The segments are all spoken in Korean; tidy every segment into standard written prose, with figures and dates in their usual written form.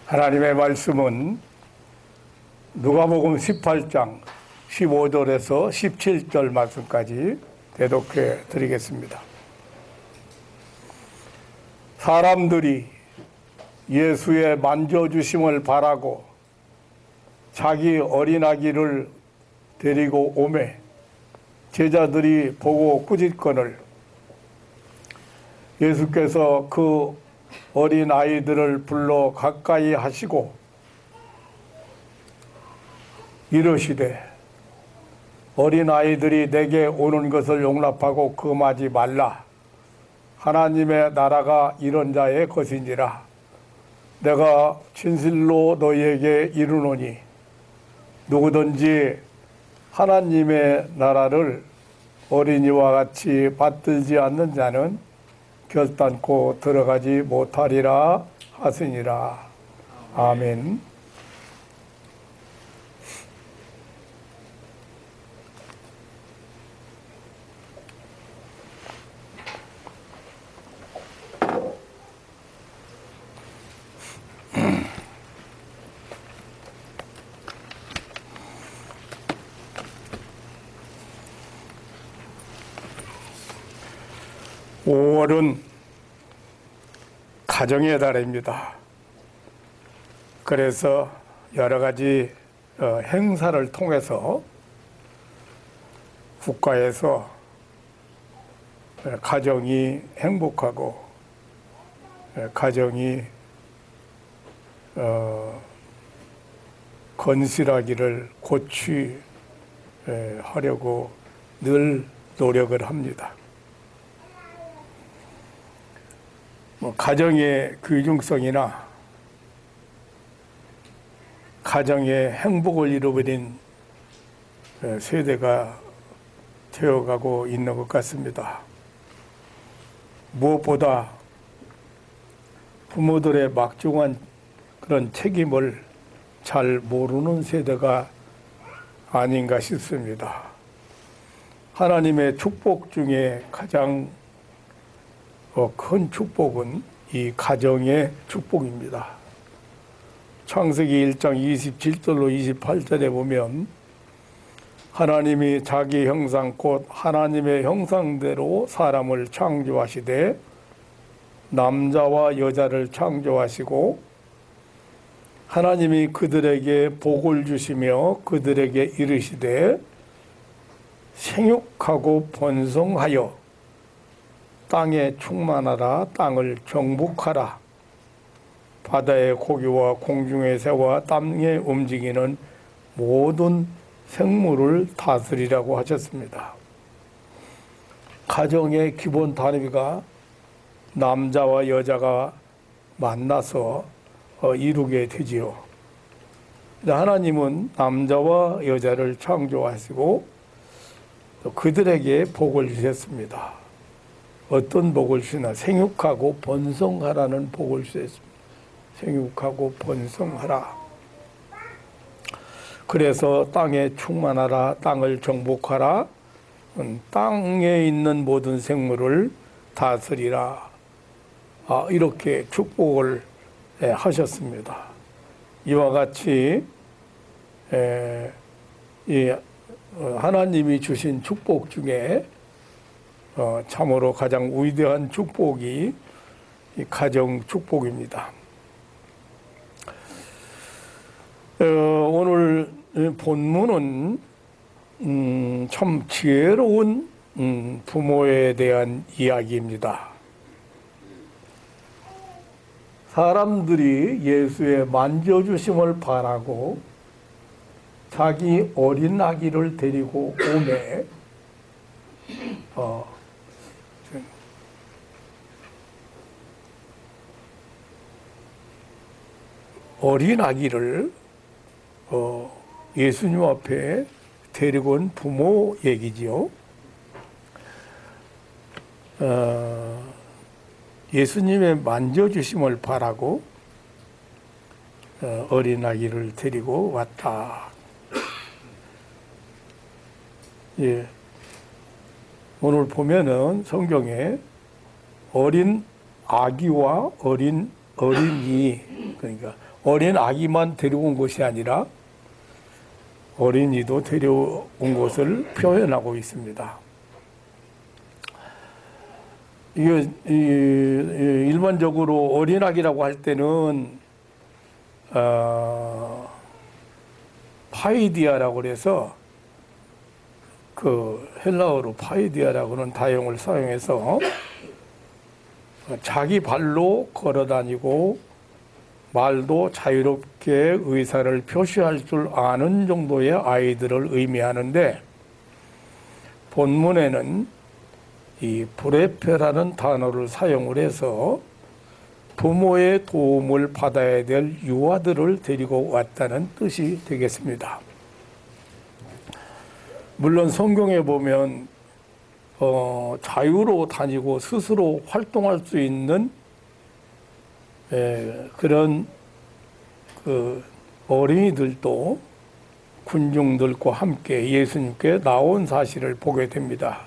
하나님의 말씀은 누가복음 18장 15절에서 17절 말씀까지 대독해 드리겠습니다. 사람들이 예수의 만져주심을 바라고 자기 어린아기를 데리고 오매 제자들이 보고 꾸짖거늘 예수께서 그 어린아이들을 불러 가까이 하시고 이르시되 어린아이들이 내게 오는 것을 용납하고 금하지 말라. 하나님의 나라가 이런 자의 것이니라. 내가 진실로 너희에게 이르노니 누구든지 하나님의 나라를 어린이와 같이 받들지 않는 자는 결단코 들어가지 못하리라 하시니라. 아멘. (5월은) 가정의 달입니다. 그래서 여러 가지 행사를 통해서 국가에서 가정이 행복하고 가정이 건실하기를 고취하려고 늘 노력을 합니다. 가정의 귀중성이나 가정의 행복을 잃어버린 세대가 되어가고 있는 것 같습니다. 무엇보다 부모들의 막중한 그런 책임을 잘 모르는 세대가 아닌가 싶습니다. 하나님의 축복 중에 가장 큰 축복은 이 가정의 축복입니다. 창세기 1장 27절로 28절에 보면 하나님이 자기 형상 곧 하나님의 형상대로 사람을 창조하시되 남자와 여자를 창조하시고 하나님이 그들에게 복을 주시며 그들에게 이르시되 생육하고 번성하여 땅에 충만하라. 땅을 정복하라. 바다의 고기와 공중의 새와 땅에 움직이는 모든 생물을 다스리라고 하셨습니다. 가정의 기본 단위가 남자와 여자가 만나서 이루게 되지요. 하나님은 남자와 여자를 창조하시고 그들에게 복을 주셨습니다. 어떤 복을 주시나? 생육하고 번성하라는 복을 주셨습니다. 생육하고 번성하라. 그래서 땅에 충만하라. 땅을 정복하라. 땅에 있는 모든 생물을 다스리라. 이렇게 축복을 하셨습니다. 이와 같이 하나님이 주신 축복 중에 참으로 가장 위대한 축복이 가정 축복입니다. 오늘 본문은 참 지혜로운 부모에 대한 이야기입니다. 사람들이 예수의 만져주심을 바라고 자기 어린 아기를 데리고 오매 어린 아기를 예수님 앞에 데리고 온 부모 얘기지요. 예수님의 만져주심을 바라고 어린 아기를 데리고 왔다. 예. 오늘 보면은 성경에 어린 아기와 어린이, 그러니까 어린 아기만 데려온 것이 아니라 어린이도 데려온 것을 표현하고 있습니다. 이게 일반적으로 어린 아기라고 할 때는 파이디아라고 그래서 그 헬라어로 파이디아라고는 다용을 사용해서 자기 발로 걸어다니고 말도 자유롭게 의사를 표시할 줄 아는 정도의 아이들을 의미하는데, 본문에는 이 브레페라는 단어를 사용을 해서 부모의 도움을 받아야 될 유아들을 데리고 왔다는 뜻이 되겠습니다. 물론 성경에 보면 자유로 다니고 스스로 활동할 수 있는 그런 그 어린이들도 군중들과 함께 예수님께 나온 사실을 보게 됩니다.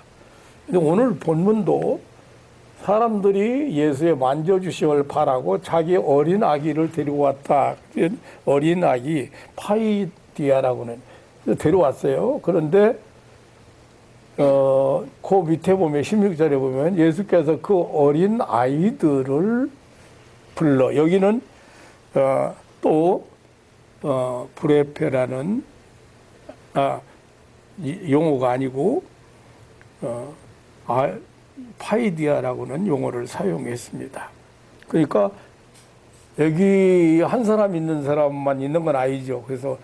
근데 오늘 본문도 사람들이 예수의 만져주시길 바라고 자기 어린 아기를 데리고 왔다. 어린 아기 파이디아라고는 데려왔어요. 그런데 그 밑에 보면 16절에 보면 예수께서 그 어린 아이들을 불러, 여기는 또 브레페라는 용어가 아니고 파이디아라고는 용어를 사용했습니다. 그러니까 여기 한 사람 있는 사람만 있는 건 아니죠. 그래서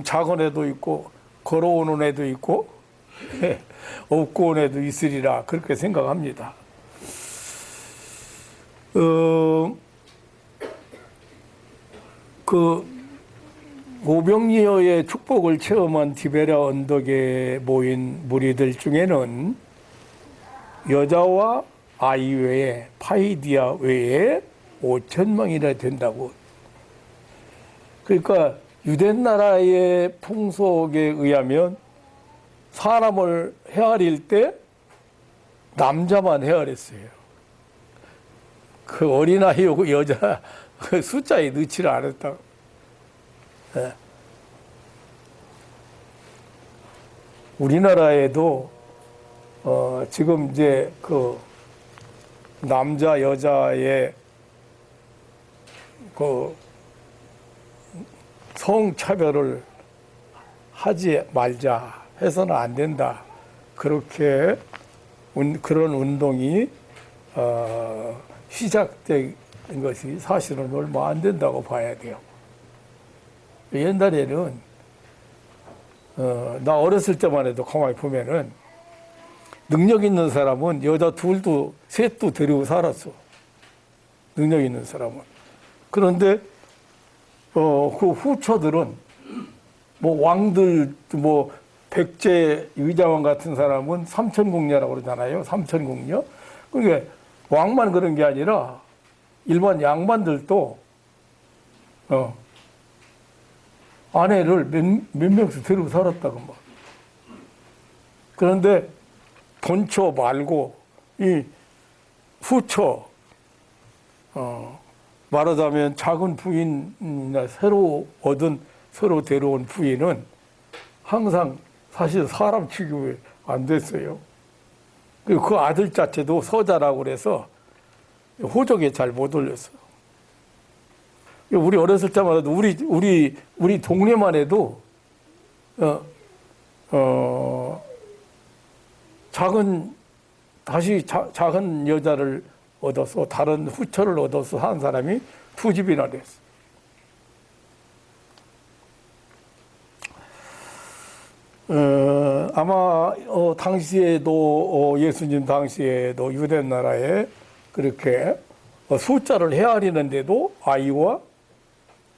작은 애도 있고 걸어오는 애도 있고 업고 온 애도 있으리라, 그렇게 생각합니다. 그 오병이어의 축복을 체험한 디베랴 언덕에 모인 무리들 중에는 여자와 아이 외에, 파이디아 외에 5,000명이나 된다고. 그러니까 유대 나라의 풍속에 의하면 사람을 헤아릴 때 남자만 헤아렸어요. 그 어린아이하고 여자 그 숫자에 넣지를 않았다. 네. 우리나라에도 지금 이제 그 남자 여자의 그 성차별을 하지 말자 해서는 안 된다. 그렇게 그런 운동이 시작된 것이 사실은 얼마 안 된다고 봐야 돼요. 옛날에는 나 어렸을 때만 해도 가만히 보면은 능력 있는 사람은 여자 둘도 셋도 데리고 살았어. 능력 있는 사람은. 그런데 그 후처들은 뭐 왕들, 뭐 백제 의자왕 같은 사람은 삼천궁녀라고 그러잖아요. 삼천궁녀. 그러니까 왕만 그런 게 아니라 일반 양반들도 아내를 몇 명씩 데리고 살았다고 막. 그런데 본처 말고 이 후처, 말하자면 작은 부인이나 새로 데려온 부인은 항상 사실 사람 취급이 안 됐어요. 그리고 그 아들 자체도 서자라고 그래서 호적에 잘 못 올렸어요. 우리 어렸을 때만 해도 우리 동네만 해도 작은 여자를 얻어서 다른 후처를 얻어서 한 사람이 2집이나 됐어. 아마 당시에도 예수님 당시에도 유대 나라에 그렇게 숫자를 헤아리는데도 아이와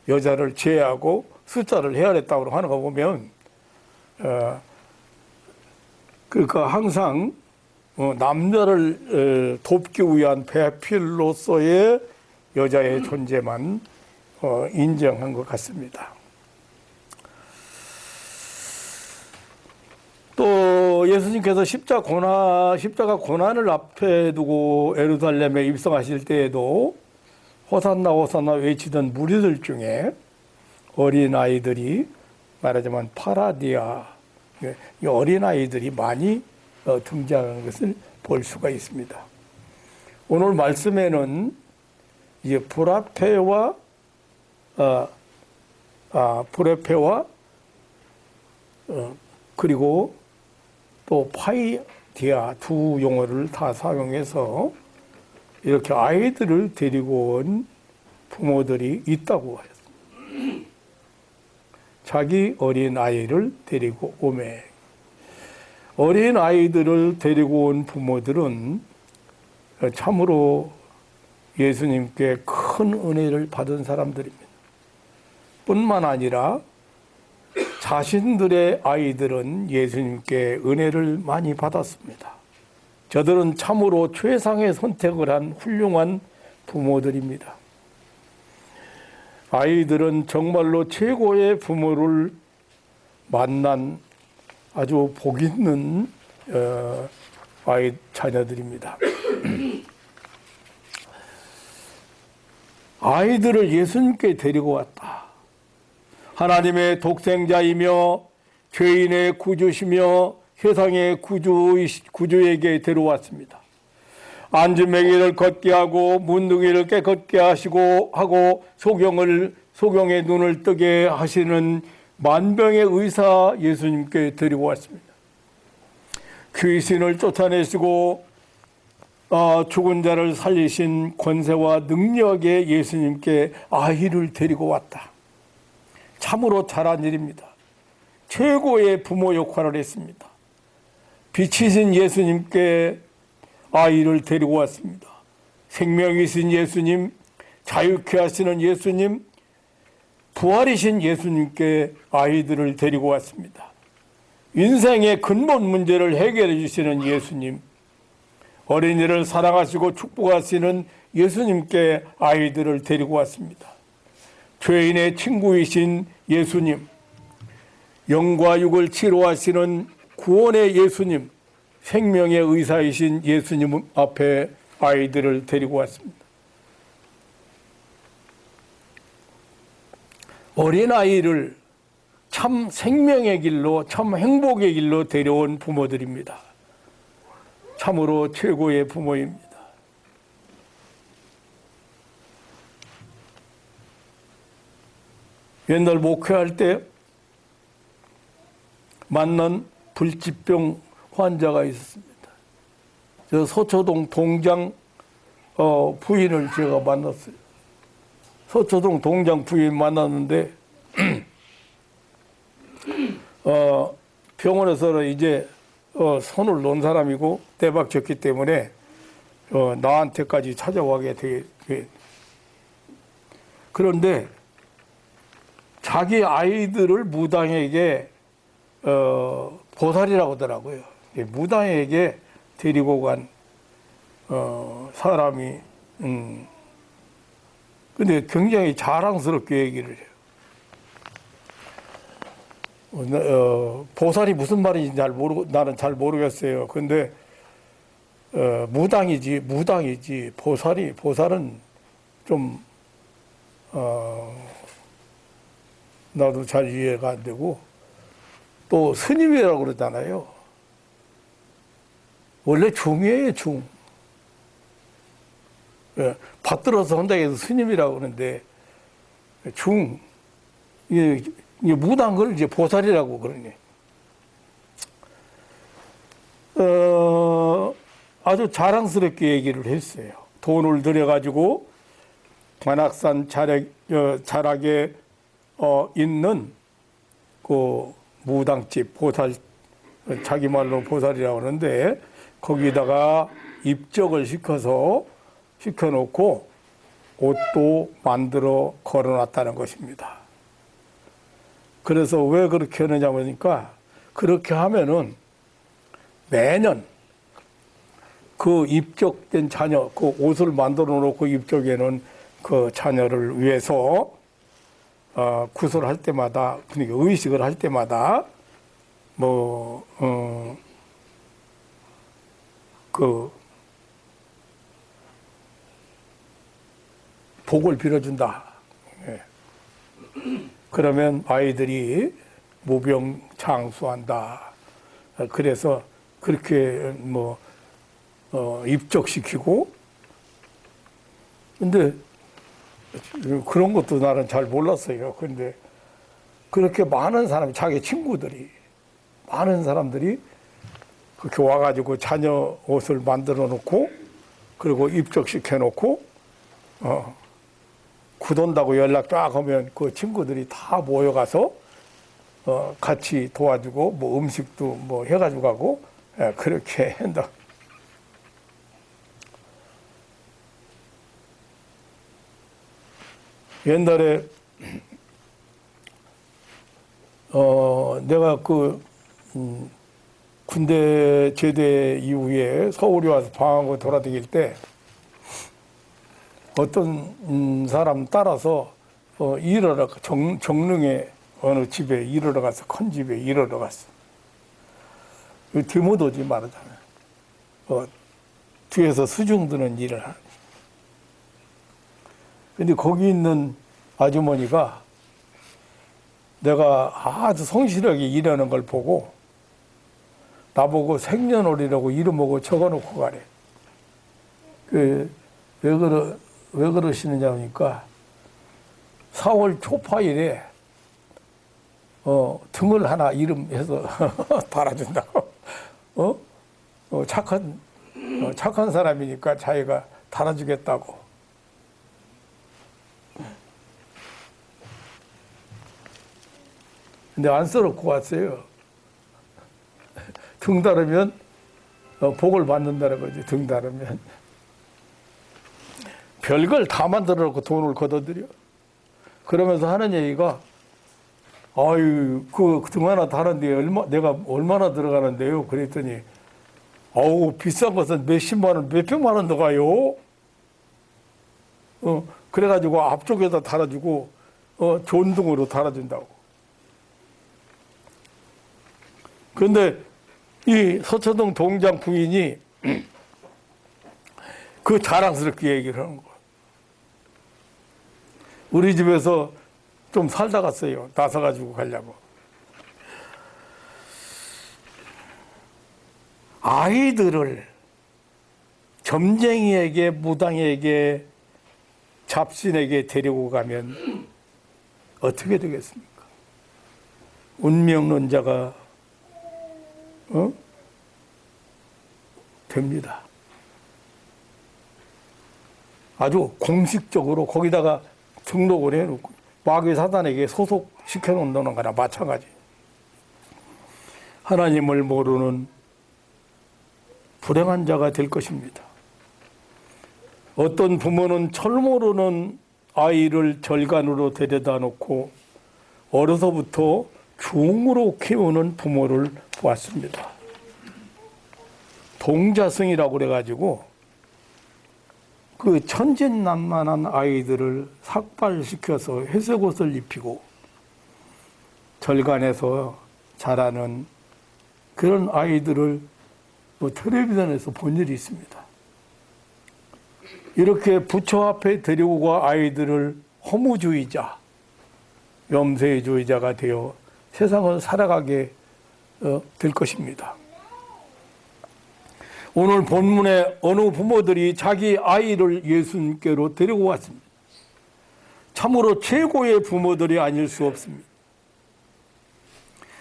여자를 제외하고 숫자를 헤아렸다고 하는 거 보면 그러니까 항상 남자를 돕기 위한 배필로서의 여자의 존재만 인정한 것 같습니다. 또 예수님께서 십자가 고난을 앞에 두고 예루살렘에 입성하실 때에도 호산나 호산나 외치던 무리들 중에 어린아이들이 말하자면 파라디아, 이 어린아이들이 많이 등장하는 것을 볼 수가 있습니다. 오늘 말씀에는 이제 브라페와 그리고 또 파이디아 두 용어를 다 사용해서 이렇게 아이들을 데리고 온 부모들이 있다고 했습니다. 자기 어린 아이를 데리고 오매. 어린 아이들을 데리고 온 부모들은 참으로 예수님께 큰 은혜를 받은 사람들입니다. 뿐만 아니라 자신들의 아이들은 예수님께 은혜를 많이 받았습니다. 저들은 참으로 최상의 선택을 한 훌륭한 부모들입니다. 아이들은 정말로 최고의 부모를 만난 아주 복 있는 자녀들입니다. 아이들을 예수님께 데리고 왔다. 하나님의 독생자이며 죄인의 구주시며 세상의 구주에게 데려왔습니다. 안주매기를 걷게 하고 문둥이를 깨끗게 하시고 소경의 눈을 뜨게 하시는 만병의 의사 예수님께 데리고 왔습니다. 귀신을 쫓아내시고 죽은 자를 살리신 권세와 능력의 예수님께 아이를 데리고 왔다. 참으로 잘한 일입니다. 최고의 부모 역할을 했습니다. 빛이신 예수님께 아이를 데리고 왔습니다. 생명이신 예수님, 자유케 하시는 예수님, 부활이신 예수님께 아이들을 데리고 왔습니다. 인생의 근본 문제를 해결해 주시는 예수님, 어린이를 사랑하시고 축복하시는 예수님께 아이들을 데리고 왔습니다. 죄인의 친구이신 예수님, 영과 육을 치료하시는 구원의 예수님, 생명의 의사이신 예수님 앞에 아이들을 데리고 왔습니다. 어린아이를 참 생명의 길로, 참 행복의 길로 데려온 부모들입니다. 참으로 최고의 부모입니다. 옛날 목회할 때 만난 불치병 환자가 있었습니다. 저 서초동 동장 부인을 제가 만났어요. 서초동 동장 부인 만났는데 병원에서는 이제 손을 놓은 사람이고 대박 쳤기 때문에 나한테까지 찾아와게 되게. 그런데 자기 아이들을 무당에게 보살이라고 하더라고요. 무당에게 데리고 간 사람이 근데 굉장히 자랑스럽게 얘기를 해요. 보살이 무슨 말인지 나는 잘 모르겠어요. 근데 무당이지 보살은 좀 나도 잘 이해가 안 되고, 또 스님이라고 그러잖아요. 원래 중이에요, 중. 받들어서 한다고 해서 스님이라고 그러는데, 중. 이게 무당 걸 이제 보살이라고 그러네. 아주 자랑스럽게 얘기를 했어요. 돈을 들여가지고 관악산 자락에 있는 그 무당집 보살, 자기 말로 보살이라고 하는데, 거기다가 입적을 시켜놓고 옷도 만들어 걸어놨다는 것입니다. 그래서 왜 그렇게 하느냐 보니까, 그렇게 하면은 매년 그 입적된 자녀, 그 옷을 만들어 놓고 입적해놓은 그 자녀를 위해서 구설할 때마다, 그러니까 의식을 할 때마다 복을 빌어준다. 예. 그러면 아이들이 무병장수한다. 그래서 그렇게 입적시키고, 근데 그런 것도 나는 잘 몰랐어요. 근데 그렇게 많은 사람이, 자기 친구들이, 많은 사람들이 그렇게 와가지고 자녀 옷을 만들어 놓고, 그리고 입적시켜 놓고, 굳온다고 연락 쫙 하면 그 친구들이 다 모여가서 같이 도와주고, 뭐 음식도 뭐 해가지고 가고, 그렇게 한다. 옛날에 내가 군대 제대 이후에 서울에 와서 방학을 돌아다닐 때 어떤 사람 따라서 일하러, 정릉에 어느 집에 일하러 갔어. 큰 집에 일하러 갔어. 디모도지 말하자면. 뒤에서 수중 드는 일을 하는. 근데 거기 있는 아주머니가 내가 아주 성실하게 일하는 걸 보고 나보고 생년월일이라고 이름하고 적어놓고 가래. 왜 그러시느냐 하니까 4월 초파일에 등을 하나 이름해서 달아준다고. 착한 사람이니까 자기가 달아주겠다고. 근데 안 써놓고 왔어요. 등 다르면 복을 받는다는 거지. 등 다르면 별걸 다 만들어 놓고 돈을 걷어들여. 그러면서 하는 얘기가, 아유, 그 등 하나 다른데 내가 얼마나 들어가는데요? 그랬더니, 아우, 비싼 것은 몇십만 원, 몇백만 원 들어가요. 그래가지고 앞쪽에다 달아주고, 존등으로 달아준다고. 그런데 이 서초동 동장 부인이 그 자랑스럽게 얘기를 하는 거야. 우리 집에서 좀 살다 갔어요. 나서가지고 가려고. 아이들을 점쟁이에게, 무당에게, 잡신에게 데리고 가면 어떻게 되겠습니까? 운명론자가 됩니다. 아주 공식적으로 거기다가 등록을 해놓고 마귀 사단에게 소속시켜 놓는 거나 마찬가지. 하나님을 모르는 불행한 자가 될 것입니다. 어떤 부모는 철 모르는 아이를 절간으로 데려다 놓고 어려서부터 중으로 키우는 부모를 보았습니다. 동자승이라고 그래가지고 그 천진난만한 아이들을 삭발시켜서 회색 옷을 입히고 절간에서 자라는 그런 아이들을 텔레비전에서 본 일이 있습니다. 이렇게 부처 앞에 데리고 가 아이들을 허무주의자, 염세주의자가 되어 세상을 살아가게 될 것입니다. 오늘 본문에 어느 부모들이 자기 아이를 예수님께로 데리고 왔습니다. 참으로 최고의 부모들이 아닐 수 없습니다.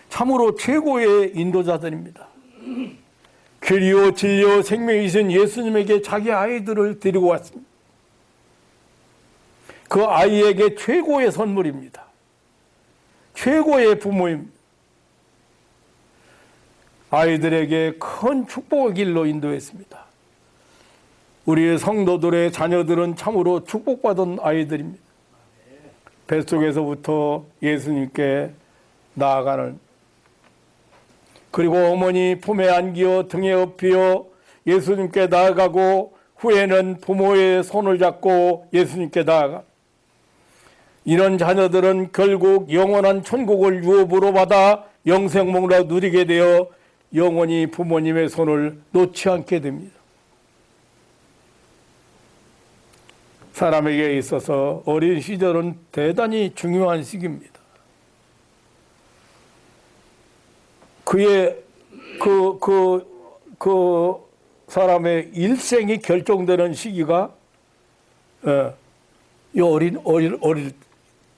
참으로 최고의 인도자들입니다. 길이요 진리요 생명이신 예수님에게 자기 아이들을 데리고 왔습니다. 그 아이에게 최고의 선물입니다. 최고의 부모입니다. 아이들에게 큰 축복의 길로 인도했습니다. 우리의 성도들의 자녀들은 참으로 축복받은 아이들입니다. 뱃속에서부터 예수님께 나아가는, 그리고 어머니 품에 안기어 등에 업히어 예수님께 나아가고 후에는 부모의 손을 잡고 예수님께 나아가, 이런 자녀들은 결국 영원한 천국을 유업으로 받아 영생목으로 누리게 되어 영원히 부모님의 손을 놓지 않게 됩니다. 사람에게 있어서 어린 시절은 대단히 중요한 시기입니다. 그의 그 사람의 일생이 결정되는 시기가 이 어린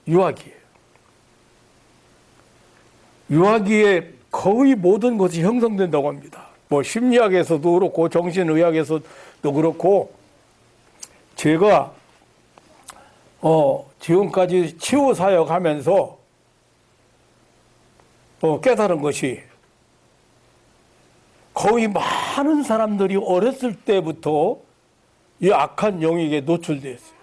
유아기예요. 유아기에 거의 모든 것이 형성된다고 합니다. 뭐 심리학에서도 그렇고 정신의학에서도 그렇고 제가 지금까지 치유 사역하면서 깨달은 것이 거의 많은 사람들이 어렸을 때부터 이 악한 영역에 노출되어 있어요.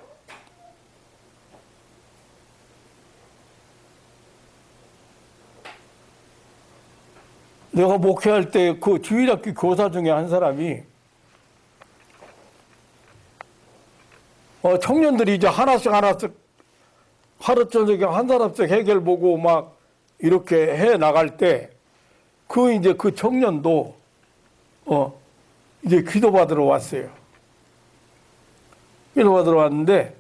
내가 목회할 때 그 주일학교 교사 중에 한 사람이 청년들이 이제 하나씩 하루 저녁에 한 사람씩 해결 보고 막 이렇게 해 나갈 때 이제 그 청년도 이제 기도 받으러 왔어요. 기도 받으러 왔는데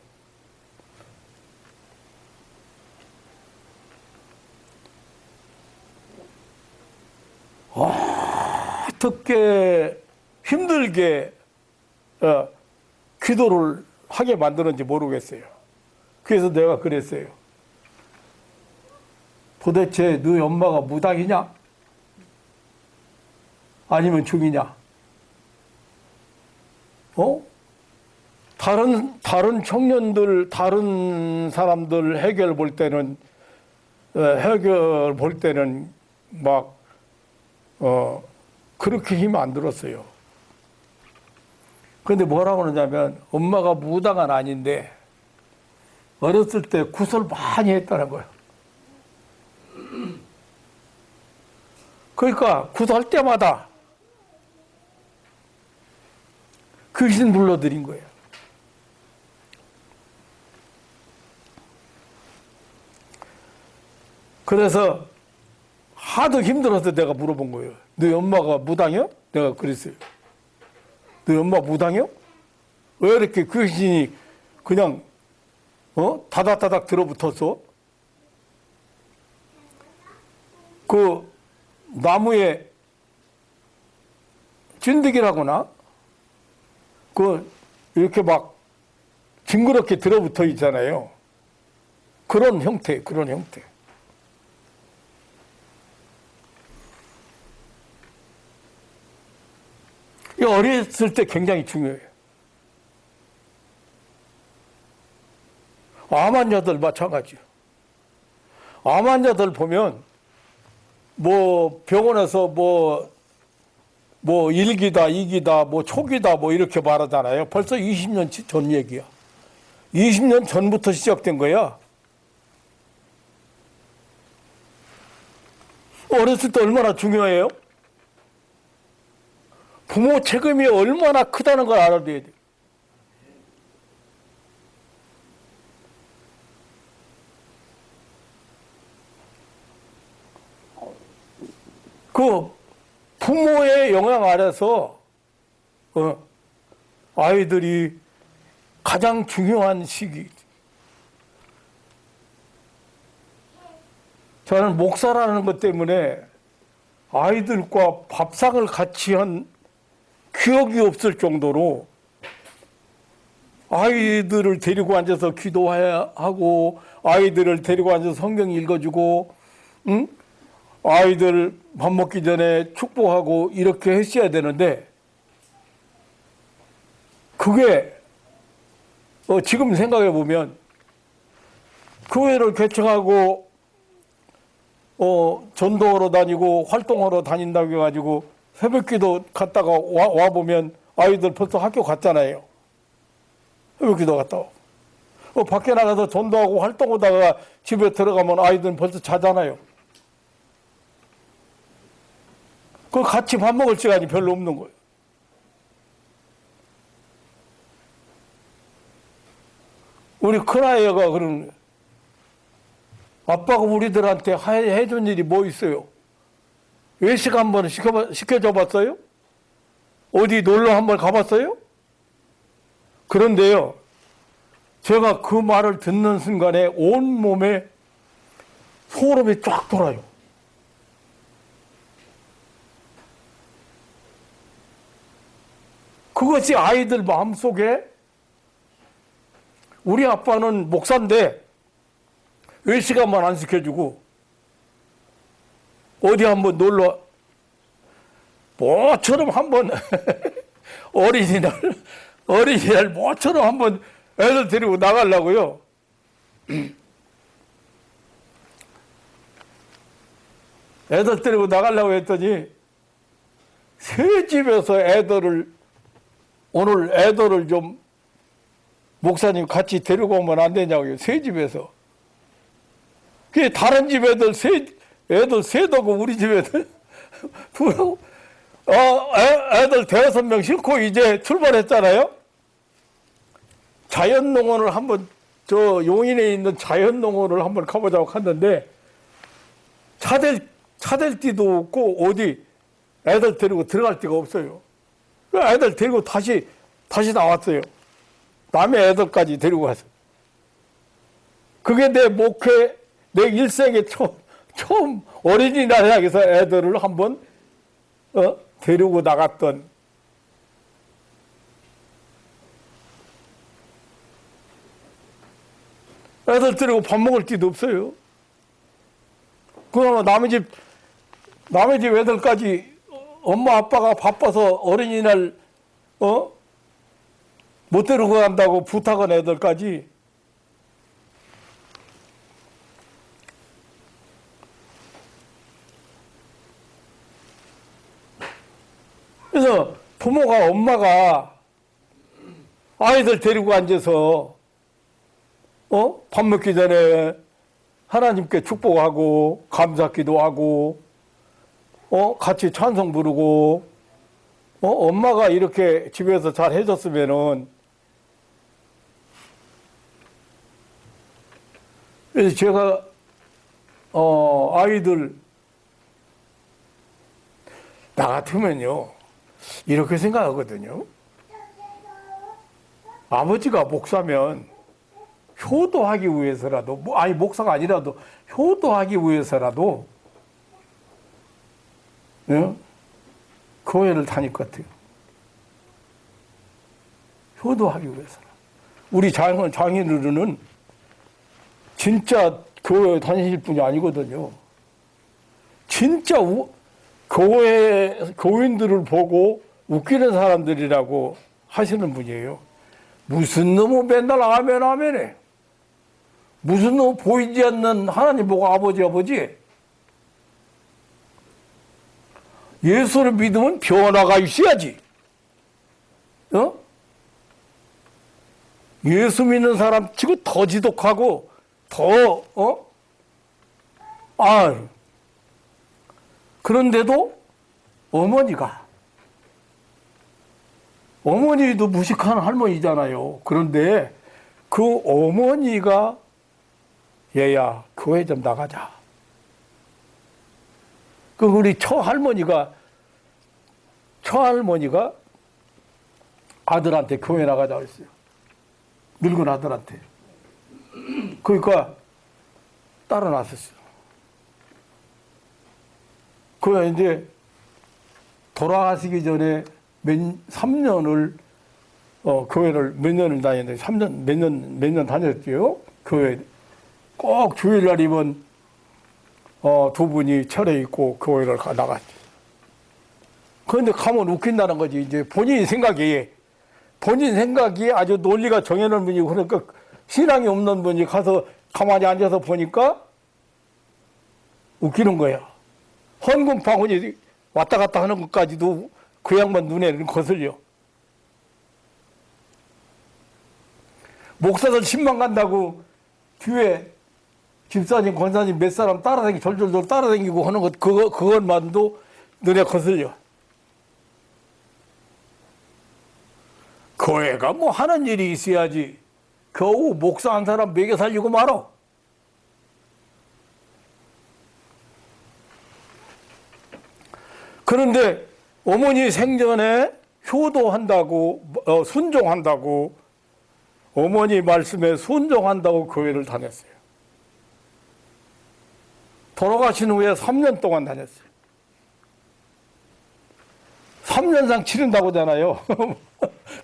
어떻게 힘들게 기도를 하게 만드는지 모르겠어요. 그래서 내가 그랬어요. 도대체 너희 엄마가 무당이냐? 아니면 중이냐? 다른 청년들, 다른 사람들 해결 볼 때는 막 그렇게 힘 안 들었어요. 근데 뭐라고 그러냐면 엄마가 무당은 아닌데 어렸을 때 구설 많이 했다는 거예요. 그러니까 구설할 때마다 귀신 불러들인 거예요. 그래서 하도 힘들어서 내가 물어본 거예요. 너희 엄마가 무당이야? 내가 그랬어요. 너희 엄마 무당이야? 왜 이렇게 귀신이 그냥 다닥다닥 들어붙었어? 그 나무에 진드기라거나 이렇게 막 징그럽게 들어붙어 있잖아요. 그런 형태. 이 어렸을 때 굉장히 중요해요. 암환자들 마찬가지요. 암환자들 보면 뭐 병원에서 뭐 1기다, 2기다, 뭐 초기다 뭐 이렇게 말하잖아요. 벌써 20년 전 얘기야. 20년 전부터 시작된 거야. 어렸을 때 얼마나 중요해요? 부모 책임이 얼마나 크다는 걸 알아둬야 돼요. 그 부모의 영향 아래서 아이들이 가장 중요한 시기. 저는 목사라는 것 때문에 아이들과 밥상을 같이 한 기억이 없을 정도로 아이들을 데리고 앉아서 기도해야 하고 아이들을 데리고 앉아서 성경 읽어주고 아이들 밥 먹기 전에 축복하고 이렇게 했어야 되는데 그게 지금 생각해 보면 교회를 개척하고 전도하러 다니고 활동하러 다닌다고 해가지고 새벽기도 갔다가 와 보면 아이들 벌써 학교 갔잖아요. 새벽기도 갔다 오고 밖에 나가서 전도하고 활동하다가 집에 들어가면 아이들은 벌써 자잖아요. 그 같이 밥 먹을 시간이 별로 없는 거예요. 우리 큰아이가 그러는 거예요. 아빠가 우리들한테 해준 일이 뭐 있어요? 외식 한번 시켜줘 봤어요? 어디 놀러 한번 가봤어요? 그런데요, 제가 그 말을 듣는 순간에 온몸에 소름이 쫙 돌아요. 그것이 아이들 마음속에 우리 아빠는 목사인데 외시간만 안 시켜주고 어디 한번 놀러 모처럼 한번 어린이날 모처럼 한번 애들 데리고 나가려고요. 애들 데리고 나가려고 했더니 새 집에서 오늘 애들을 좀 목사님 같이 데리고 오면 안 되냐고요. 새 집에서. 그게 다른 집 애들 세더고 우리 집 애들 두라고. 애들 5명 싣고 이제 출발했잖아요. 자연농원을 한번 저 용인에 있는 자연농원을 한번 가보자고 했는데 차댈 데도 없고 어디 애들 데리고 들어갈 데가 없어요. 애들 데리고 다시 나왔어요. 남의 애들까지 데리고 가서. 그게 내 목회, 내 일생에 처음 어린이날 향해서 애들을 한번 데리고 나갔던 애들 데리고 밥 먹을 데도 없어요. 그나마 남의 집 애들까지 엄마 아빠가 바빠서 어린이날 못 데리고 간다고 부탁한 애들까지 그래서 부모가 엄마가 아이들 데리고 앉아서 밥 먹기 전에 하나님께 축복하고 감사기도 하고 같이 찬송 부르고 엄마가 이렇게 집에서 잘 해줬으면은 그래서 제가 아이들 나 같으면요 이렇게 생각하거든요. 아버지가 목사면 효도하기 위해서라도 아니 목사가 아니라도 효도하기 위해서라도 교회를 다닐 것 같아요. 효도하기 위해서라. 우리 장인어른은 진짜 교회 다니실 분이 아니거든요. 진짜 교인들을 보고 웃기는 사람들이라고 하시는 분이에요. 무슨 놈은 맨날 아멘해. 무슨 놈 보이지 않는 하나님 보고 아버지. 예수를 믿으면 변화가 있어야지. 예수 믿는 사람 치고 더 지독하고 그런데도 어머니도 무식한 할머니잖아요. 그런데 그 어머니가 얘야 교회 좀 나가자. 그 우리 처할머니가 아들한테 교회 나가자 그랬어요. 늙은 아들한테. 그러니까 따라 나섰어요. 그 이제 돌아가시기 전에 3년을 교회를 몇 년을 다녔는데 몇 년 다녔죠. 교회 꼭 주일날이면 두 분이 철에 있고 교회를 나갔죠. 그런데 가면 웃긴다는 거지. 이제 본인 생각이 아주 논리가 정해놓은 분이고 그러니까 신앙이 없는 분이 가서 가만히 앉아서 보니까 웃기는 거야. 헌금방울이 왔다 갔다 하는 것까지도 그 양반 눈에는 거슬려. 목사들 10만 간다고 뒤에 집사님, 권사님 몇 사람 졸졸 따라다니고 하는 것, 그것만도 눈에 거슬려. 교회가 뭐 하는 일이 있어야지. 겨우 목사 한 사람 먹여 살리고 말어. 그런데 어머니 생전에 효도한다고, 순종한다고, 어머니 말씀에 순종한다고 교회를 다녔어요. 돌아가신 후에 3년 동안 다녔어요. 3년상 치른다고 하잖아요.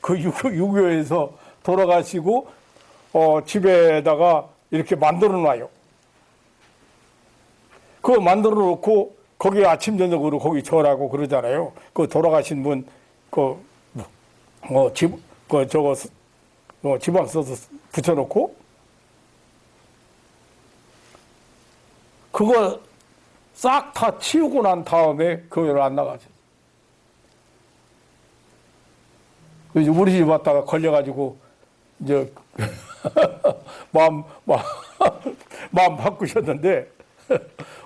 그 유교에서 돌아가시고 집에다가 이렇게 만들어 놔요. 그거 만들어 놓고 거기 아침 저녁으로 거기 절하고 그러잖아요. 그 돌아가신 분 지방 써서 붙여놓고 그거 싹 다 치우고 난 다음에 교회를 안 나가죠. 우리 집 왔다가 걸려가지고 이제 마음 바꾸셨는데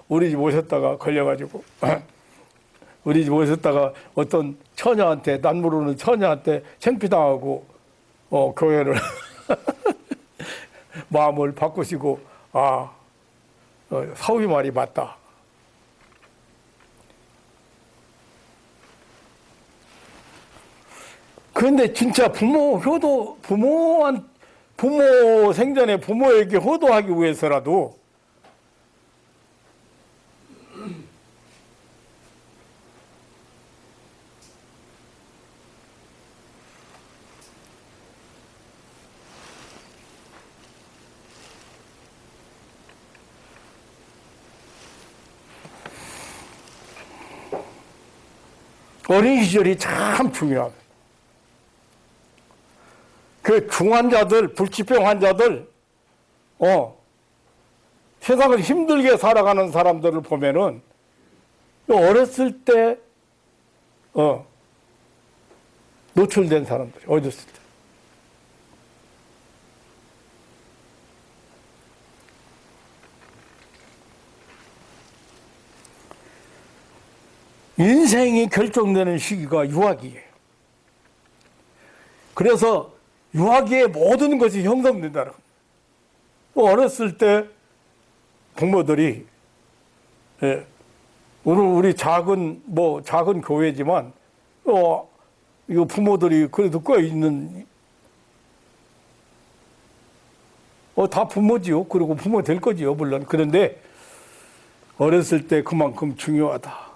우리 집 오셨다가 걸려가지고 우리 집 오셨다가 어떤 처녀한테 난 모르는 처녀한테 창피당하고 교회를 마음을 바꾸시고 사위 말이 맞다. 그런데 진짜 부모 생전에 부모에게 효도하기 위해서라도 어린 시절이 참 중요합니다. 그 중환자들, 불치병 환자들, 세상을 힘들게 살아가는 사람들을 보면은 어렸을 때, 노출된 사람들, 어렸을 때. 인생이 결정되는 시기가 유아기예요. 그래서 유아기에 모든 것이 형성된다는 겁니다. 어렸을 때 부모들이 오늘 우리 작은 교회지만 이거 부모들이 그래도 꽤 있는 다 부모지요. 그리고 부모 될 거지요, 물론. 그런데 어렸을 때 그만큼 중요하다.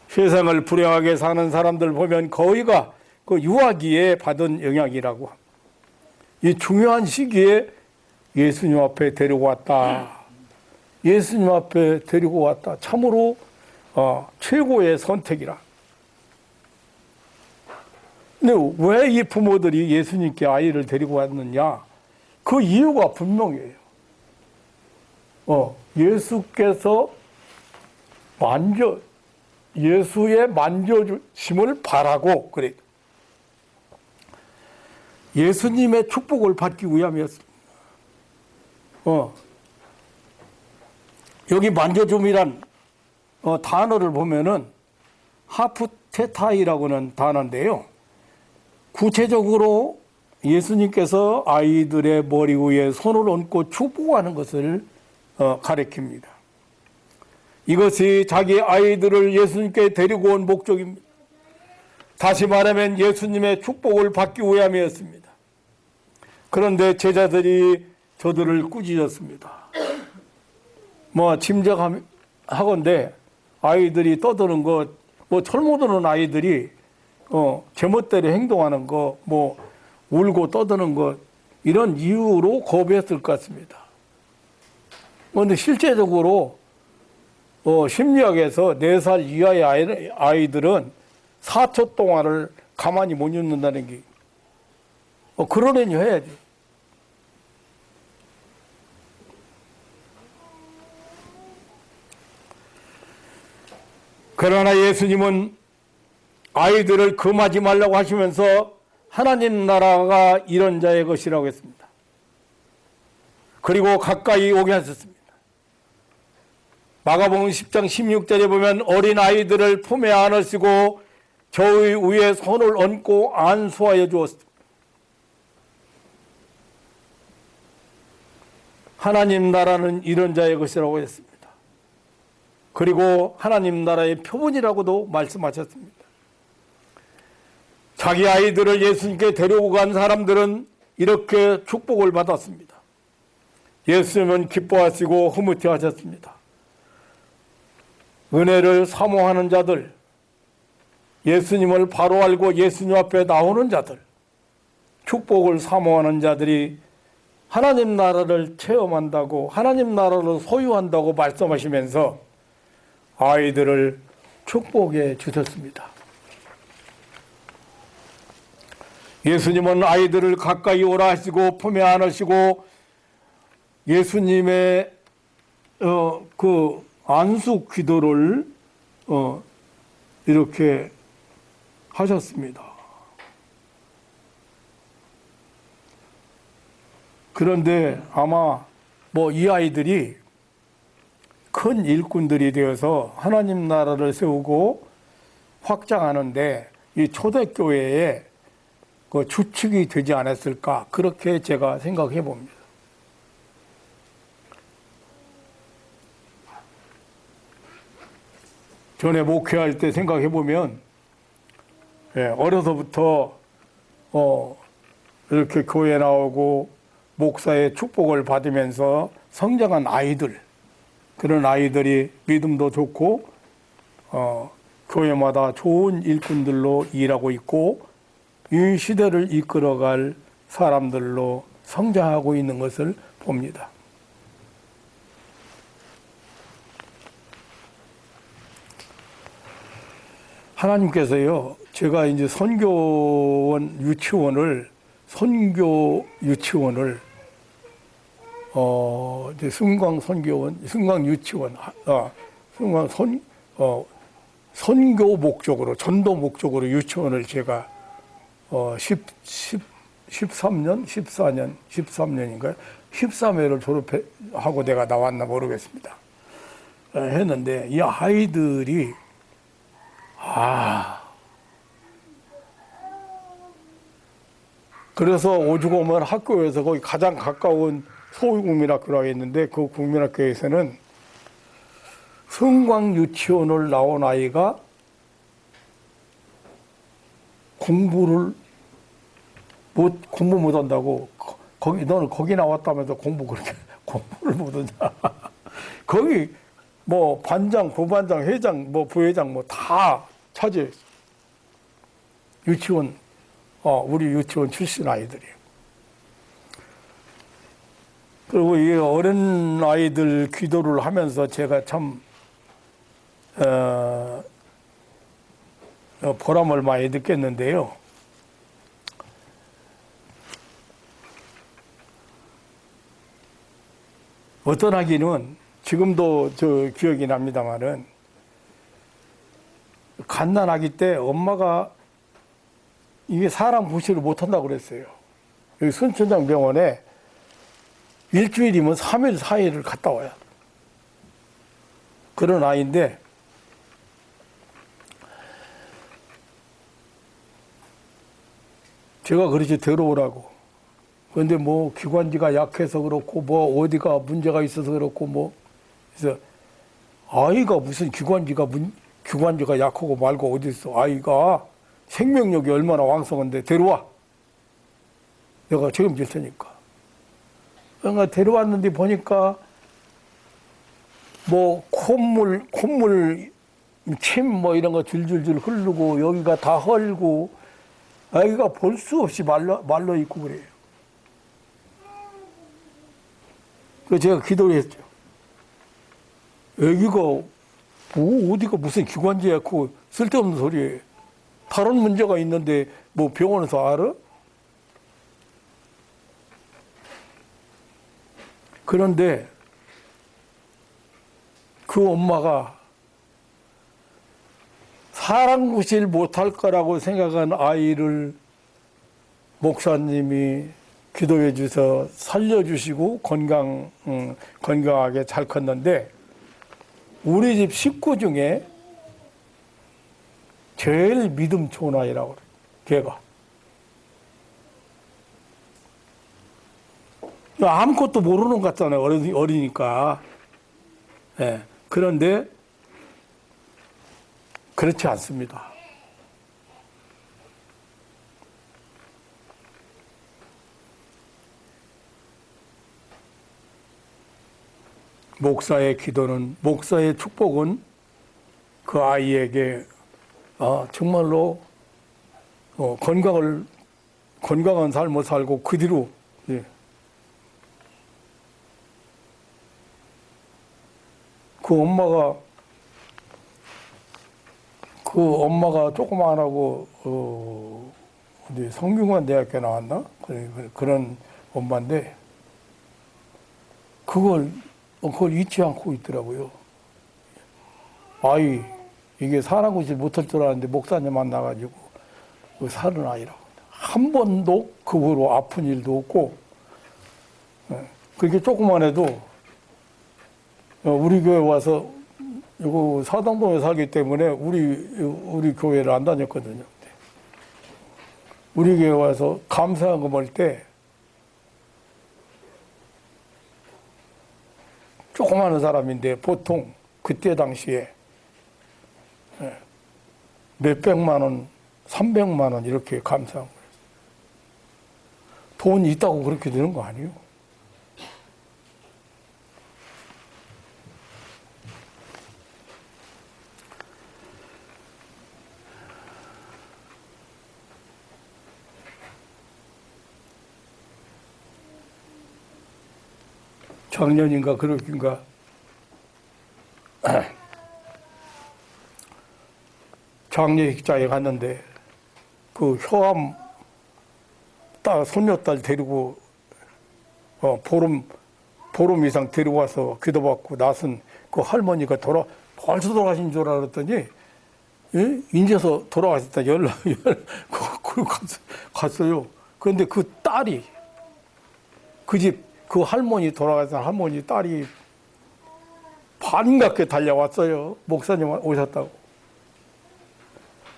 세상을 불행하게 사는 사람들 보면 거의가 그 유아기에 받은 영향이라고. 이 중요한 시기에 예수님 앞에 데리고 왔다. 예수님 앞에 데리고 왔다. 참으로 최고의 선택이라. 근데 왜 이 부모들이 예수님께 아이를 데리고 왔느냐? 그 이유가 분명해요. 예수께서 예수의 만져주심을 바라고 그래. 예수님의 축복을 받기 위함이었습니다. 여기 만져줌이란 단어를 보면은 하프테타이라고는 단어인데요. 구체적으로 예수님께서 아이들의 머리 위에 손을 얹고 축복하는 것을 가리킵니다. 이것이 자기 아이들을 예수님께 데리고 온 목적입니다. 다시 말하면 예수님의 축복을 받기 위함이었습니다. 그런데 제자들이 저들을 꾸짖었습니다. 짐작하건대 아이들이 떠드는 것, 철모드는 아이들이 제멋대로 행동하는 것, 울고 떠드는 것, 이런 이유로 거부했을 것 같습니다. 그런데 실제적으로 심리학에서 4살 이하의 아이들은 4초 동안을 가만히 못 있는다는 게, 그러려니 해야지. 그러나 예수님은 아이들을 금하지 말라고 하시면서 하나님 나라가 이런 자의 것이라고 했습니다. 그리고 가까이 오게 하셨습니다. 마가복음 10장 16절에 보면 어린 아이들을 품에 안으시고 저의 위에 손을 얹고 안수하여 주었습니다. 하나님 나라는 이런 자의 것이라고 했습니다. 그리고 하나님 나라의 표본이라고도 말씀하셨습니다. 자기 아이들을 예수님께 데리고 간 사람들은 이렇게 축복을 받았습니다. 예수님은 기뻐하시고 흐뭇해 하셨습니다. 은혜를 사모하는 자들, 예수님을 바로 알고 예수님 앞에 나오는 자들, 축복을 사모하는 자들이 하나님 나라를 체험한다고, 하나님 나라를 소유한다고 말씀하시면서 아이들을 축복해 주셨습니다. 예수님은 아이들을 가까이 오라 하시고 품에 안으시고 예수님의 그 안수 기도를 이렇게 하셨습니다. 그런데 아마 이 아이들이 큰 일꾼들이 되어서 하나님 나라를 세우고 확장하는데 이 초대교회에 그 주축이 되지 않았을까, 그렇게 제가 생각해 봅니다. 전에 목회할 때 생각해 보면 어려서부터 이렇게 교회 나오고 목사의 축복을 받으면서 성장한 아이들, 그런 아이들이 믿음도 좋고 교회마다 좋은 일꾼들로 일하고 있고 이 시대를 이끌어갈 사람들로 성장하고 있는 것을 봅니다. 하나님께서요, 제가 이제 선교 유치원을 이제 승강 유치원, 선교 목적으로, 전도 목적으로 유치원을 제가 13년인가요? 13회를 졸업하고 내가 나왔나 모르겠습니다. 했는데 이 아이들이 그래서 오죽하면 학교에서 거기 가장 가까운 소위국민학교라고 했는데 그 국민학교에서는 성광유치원을 나온 아이가 공부 못한다고, 너는 거기 나왔다면서 공부를 못하냐. 거기 반장, 부반장, 회장, 부회장 다 차지했어. 유치원, 우리 유치원 출신 아이들이. 그리고 이 어린 아이들 기도를 하면서 제가 참, 보람을 많이 느꼈는데요. 어떤 아기는 지금도 기억이 납니다만은 갓난아기 때 엄마가 이게 사람 구실을 못한다고 그랬어요. 여기 순천장 병원에 일주일이면 3일, 4일을 갔다 와야. 그런 아이인데 제가 그렇게 데려오라고. 그런데 기관지가 약해서 그렇고 어디가 문제가 있어서 그렇고 그래서 아이가 무슨 기관지가 약하고 말고 어디 있어. 아이가 생명력이 얼마나 왕성한데 데려와. 내가 책임질 테니까. 그러니까 데려왔는데 보니까 콧물 침 이런 거 줄줄줄 흐르고 여기가 다 헐고 아이가 볼 수 없이 말라 있고 그래요. 그래서 제가 기도를 했죠. 애기가 어디가 무슨 기관지에 그 쓸데없는 소리예요. 다른 문제가 있는데 병원에서 알아? 그런데 그 엄마가 사람 구실 못할 거라고 생각한 아이를 목사님이 기도해 주셔서 살려주시고 건강하게 잘 컸는데 우리 집 식구 중에 제일 믿음 좋은 아이라고 그래, 걔가. 아무것도 모르는 것 같잖아요, 어리니까. 예. 그런데 그렇지 않습니다. 목사의 기도는, 목사의 축복은 그 아이에게 정말로 건강한 삶을 살고 그 뒤로 예. 그 엄마가 조그만하고 어디 성균관 대학교 나왔나 그런 엄마인데 그걸 잊지 않고 있더라고요. 아이 이게 살아보지 못할 줄 알았는데 목사님 만나가지고 사는 아이라고. 한 번도 그 후로 아픈 일도 없고 그렇게 조그만 해도 우리 교회 와서 이거 사당동에 살기 때문에 우리 교회를 안 다녔거든요. 우리 교회 와서 감사한금 할 때 조그마한 사람인데 보통 그때 당시에 몇백만 원, 300만 원 이렇게 감사한 거예요. 돈이 있다고 그렇게 되는 거 아니에요. 작년인가 그렇긴가 장례식장에 갔는데 그 효암 손녀딸 데리고 보름 이상 데리고 와서 기도받고 나선 그 할머니가 벌써 돌아가신 줄 알았더니 예? 인제서 돌아가셨다 그걸 갔어요. 그런데 그 딸이 그 집 그 할머니 돌아가신 할머니 딸이 반갑게 달려왔어요. 목사님 오셨다고.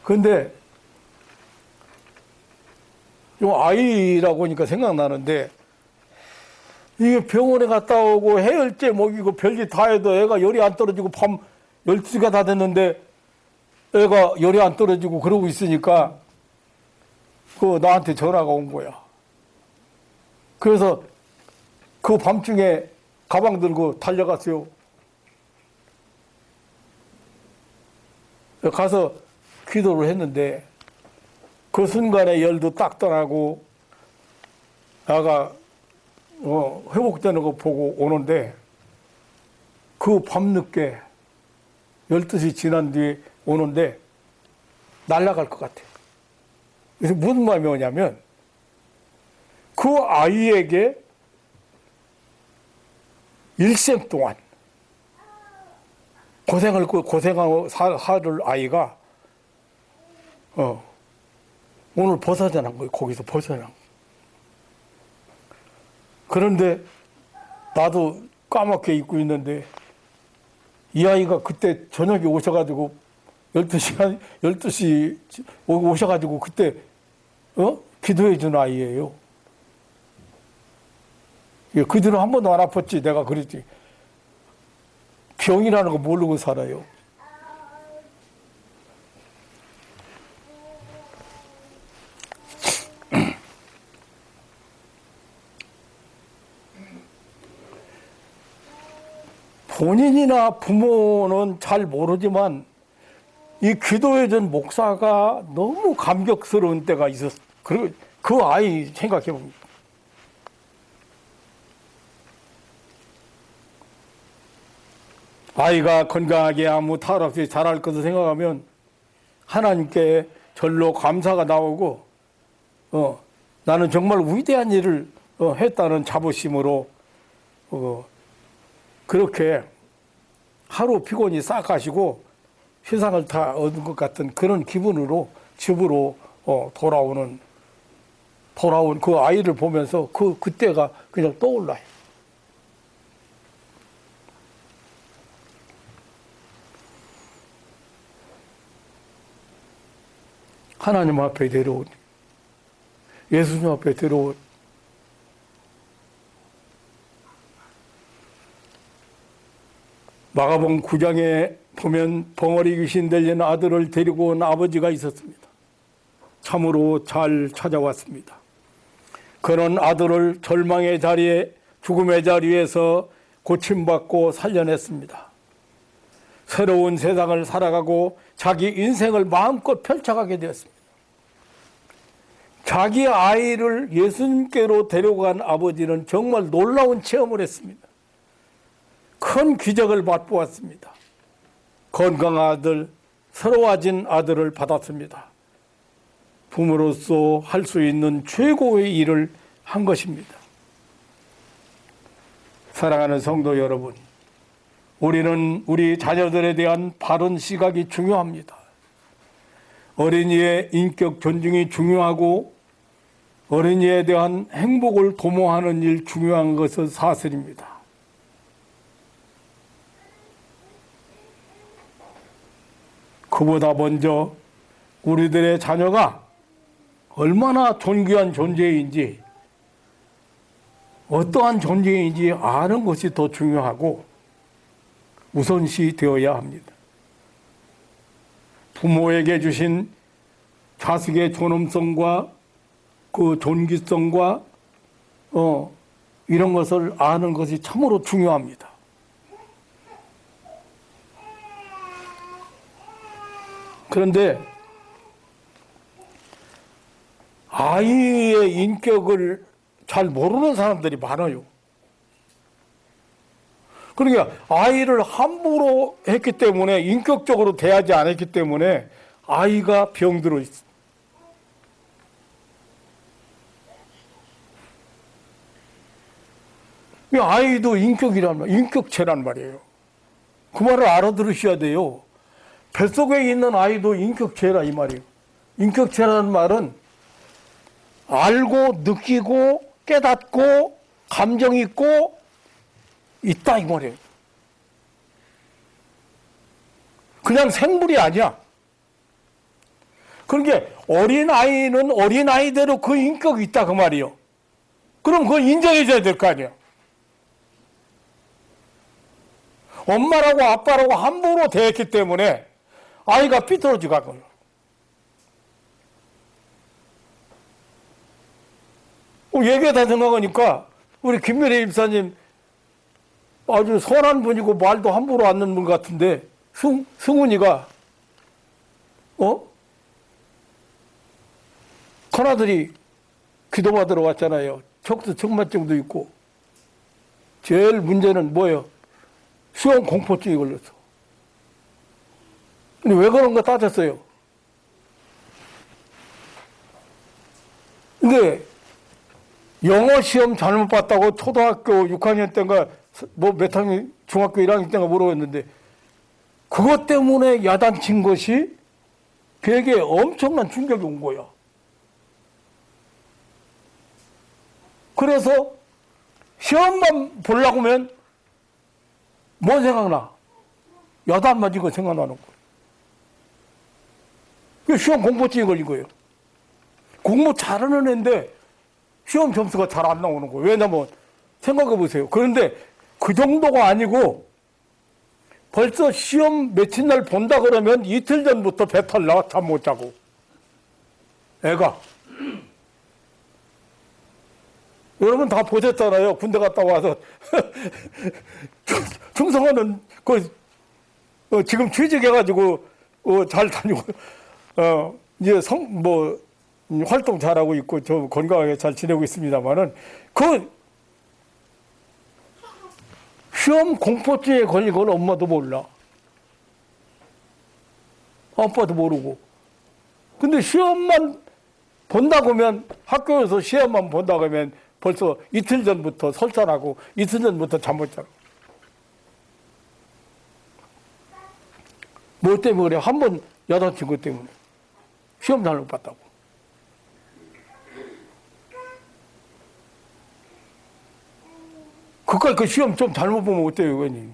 그런데 이 아이라고 하니까 생각나는데 이게 병원에 갔다 오고 해열제 먹이고 별짓 다 해도 애가 열이 안 떨어지고 밤 12시가 다 됐는데 애가 열이 안 떨어지고 그러고 있으니까 그 나한테 전화가 온 거야. 그래서 그 밤중에 가방 들고 달려갔어요. 가서 기도를 했는데 그 순간에 열도 딱 떠나고 아가 회복되는 거 보고 오는데 그 밤늦게 12시 지난 뒤에 오는데 날아갈 것 같아. 그래서 무슨 마음이 오냐면 그 아이에게 일생 동안 고생하고 살 아이가 오늘 벗어난 거예요. 거기서 벗어난 거예요. 그런데 나도 까맣게 잊고 있는데 이 아이가 그때 저녁에 오셔가지고 12시 오셔가지고 그때 기도해 준 아이예요. 그 뒤로 한 번도 안 아팠지. 내가 그랬지. 병이라는 거 모르고 살아요. 본인이나 부모는 잘 모르지만 이 기도해준 목사가 너무 감격스러운 때가 있었어. 그 아이 생각해 봅니다. 아이가 건강하게 아무 탈 없이 자랄 것을 생각하면 하나님께 절로 감사가 나오고 나는 정말 위대한 일을 했다는 자부심으로 그렇게 하루 피곤이 싹 가시고 세상을 다 얻은 것 같은 그런 기분으로 집으로 돌아온 그 아이를 보면서 그때가 그냥 떠올라요. 하나님 앞에 데려온, 예수님 앞에 데려온 마가복음 9장에 보면 벙어리 귀신 들린 아들을 데리고 온 아버지가 있었습니다. 참으로 잘 찾아왔습니다. 그런 아들을 절망의 자리에 죽음의 자리에서 고침받고 살려냈습니다. 새로운 세상을 살아가고 자기 인생을 마음껏 펼쳐가게 되었습니다. 자기 아이를 예수님께로 데려간 아버지는 정말 놀라운 체험을 했습니다. 큰 기적을 맛보았습니다. 건강한 아들, 새로워진 아들을 받았습니다. 부모로서 할 수 있는 최고의 일을 한 것입니다. 사랑하는 성도 여러분, 우리는 우리 자녀들에 대한 바른 시각이 중요합니다. 어린이의 인격 존중이 중요하고 어린이에 대한 행복을 도모하는 일 중요한 것은 사실입니다. 그보다 먼저 우리들의 자녀가 얼마나 존귀한 존재인지 어떠한 존재인지 아는 것이 더 중요하고 우선시 되어야 합니다. 부모에게 주신 자식의 존엄성과 그 존귀성과 이런 것을 아는 것이 참으로 중요합니다. 그런데 아이의 인격을 잘 모르는 사람들이 많아요. 그러니까 아이를 함부로 했기 때문에, 인격적으로 대하지 않았기 때문에 아이가 병들어 있어. 이 아이도 인격이란 말, 인격체란 말이에요. 그 말을 알아들으셔야 돼요. 뱃속에 있는 아이도 인격체라 이 말이에요. 인격체라는 말은 알고 느끼고 깨닫고 감정 있고 있다 이 말이에요. 그냥 생물이 아니야. 그러니까 어린아이는 어린아이대로 그 인격이 있다 그 말이에요. 그럼 그걸 인정해 줘야 될 거 아니에요. 엄마라고 아빠라고 함부로 대했기 때문에 아이가 삐뚤어져 가고요. 얘기하다 생각하니까 우리 김미래 입사님 아주 선한 분이고 말도 함부로 안 듣는 분 같은데 승훈이가 큰아들이 기도받으러 왔잖아요. 척수 청만증도 있고 제일 문제는 뭐예요? 수영 공포증이 걸렸어. 근데 왜 그런가 따졌어요. 근데 영어 시험 잘못 봤다고 초등학교 6학년 때인가 몇 학년, 중학교 1학년 때인가 물어봤는데 그것 때문에 야단친 것이 걔에게 엄청난 충격이 온 거야. 그래서 시험만 보려고 하면 뭐 생각나? 야단 맞은 거 생각나는 거야. 시험 공포증이 걸린 거예요. 공부 잘하는 애인데 시험 점수가 잘 안 나오는 거예요. 왜냐면 생각해 보세요. 그런데 그 정도가 아니고 벌써 시험 며칠 날 본다 그러면 이틀 전부터 배탈 나, 잠 못 자고. 애가. 여러분 다 보셨잖아요. 군대 갔다 와서. 충성하는, 지금 취직해가지고, 잘 다니고, 이제 활동 잘하고 있고, 저 건강하게 잘 지내고 있습니다만은, 시험 공포증에 걸린 건 엄마도 몰라. 아빠도 모르고. 근데 시험만 본다고 하면, 학교에서 시험만 본다고 하면 벌써 이틀 전부터 설산하고 이틀 전부터 잠 못 자고. 뭐 때문에 그래? 한 번 야단친 것 때문에. 시험 잘못 봤다고. 그까지 그 시험 좀 잘못 보면 어때요, 의원님?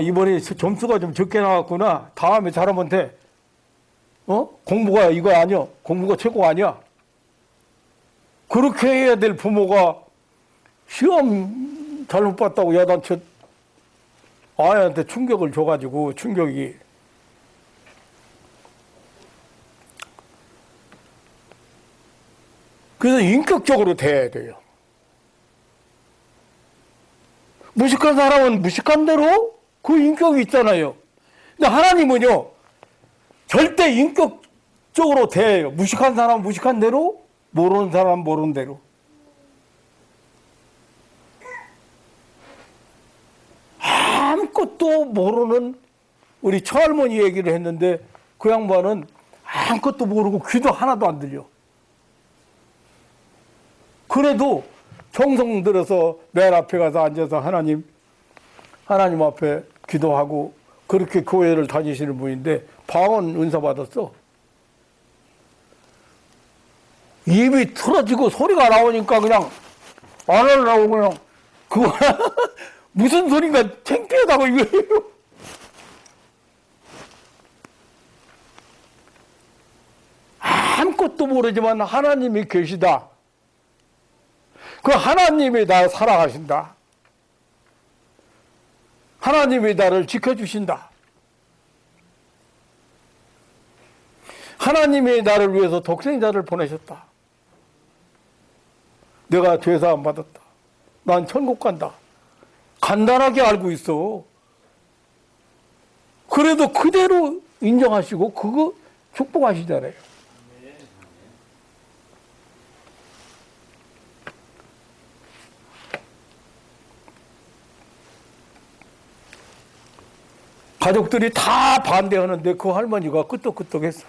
이번에 점수가 좀 적게 나왔구나. 다음에 잘하면 돼. 공부가 이거 아니야. 공부가 최고 아니야. 그렇게 해야 될 부모가 시험 잘못 봤다고 야단쳐 아이한테 충격을 줘가지고 충격이. 그래서 인격적으로 대해야 돼요. 무식한 사람은 무식한 대로 그 인격이 있잖아요. 근데 하나님은요, 절대 인격적으로 대해요. 무식한 사람은 무식한 대로, 모르는 사람은 모르는 대로. 아무것도 모르는 우리 처할머니 얘기를 했는데 그 양반은 아무것도 모르고 귀도 하나도 안 들려. 그래도 정성 들어서 맨 앞에 가서 앉아서 하나님 앞에 기도하고 그렇게 교회를 다니시는 분인데 방언 은사 받았어. 입이 틀어지고 소리가 나오니까 그냥 안 하려고 그냥 그거 무슨 소린가 창피하다고 이거예요. 아무것도 모르지만 하나님이 계시다. 그 하나님이 나를 사랑하신다. 하나님이 나를 지켜주신다. 하나님이 나를 위해서 독생자를 보내셨다. 내가 죄사함 받았다. 난 천국 간다. 간단하게 알고 있어. 그래도 그대로 인정하시고 그거 축복하시잖아요. 가족들이 다 반대하는데 그 할머니가 끄떡끄떡했어.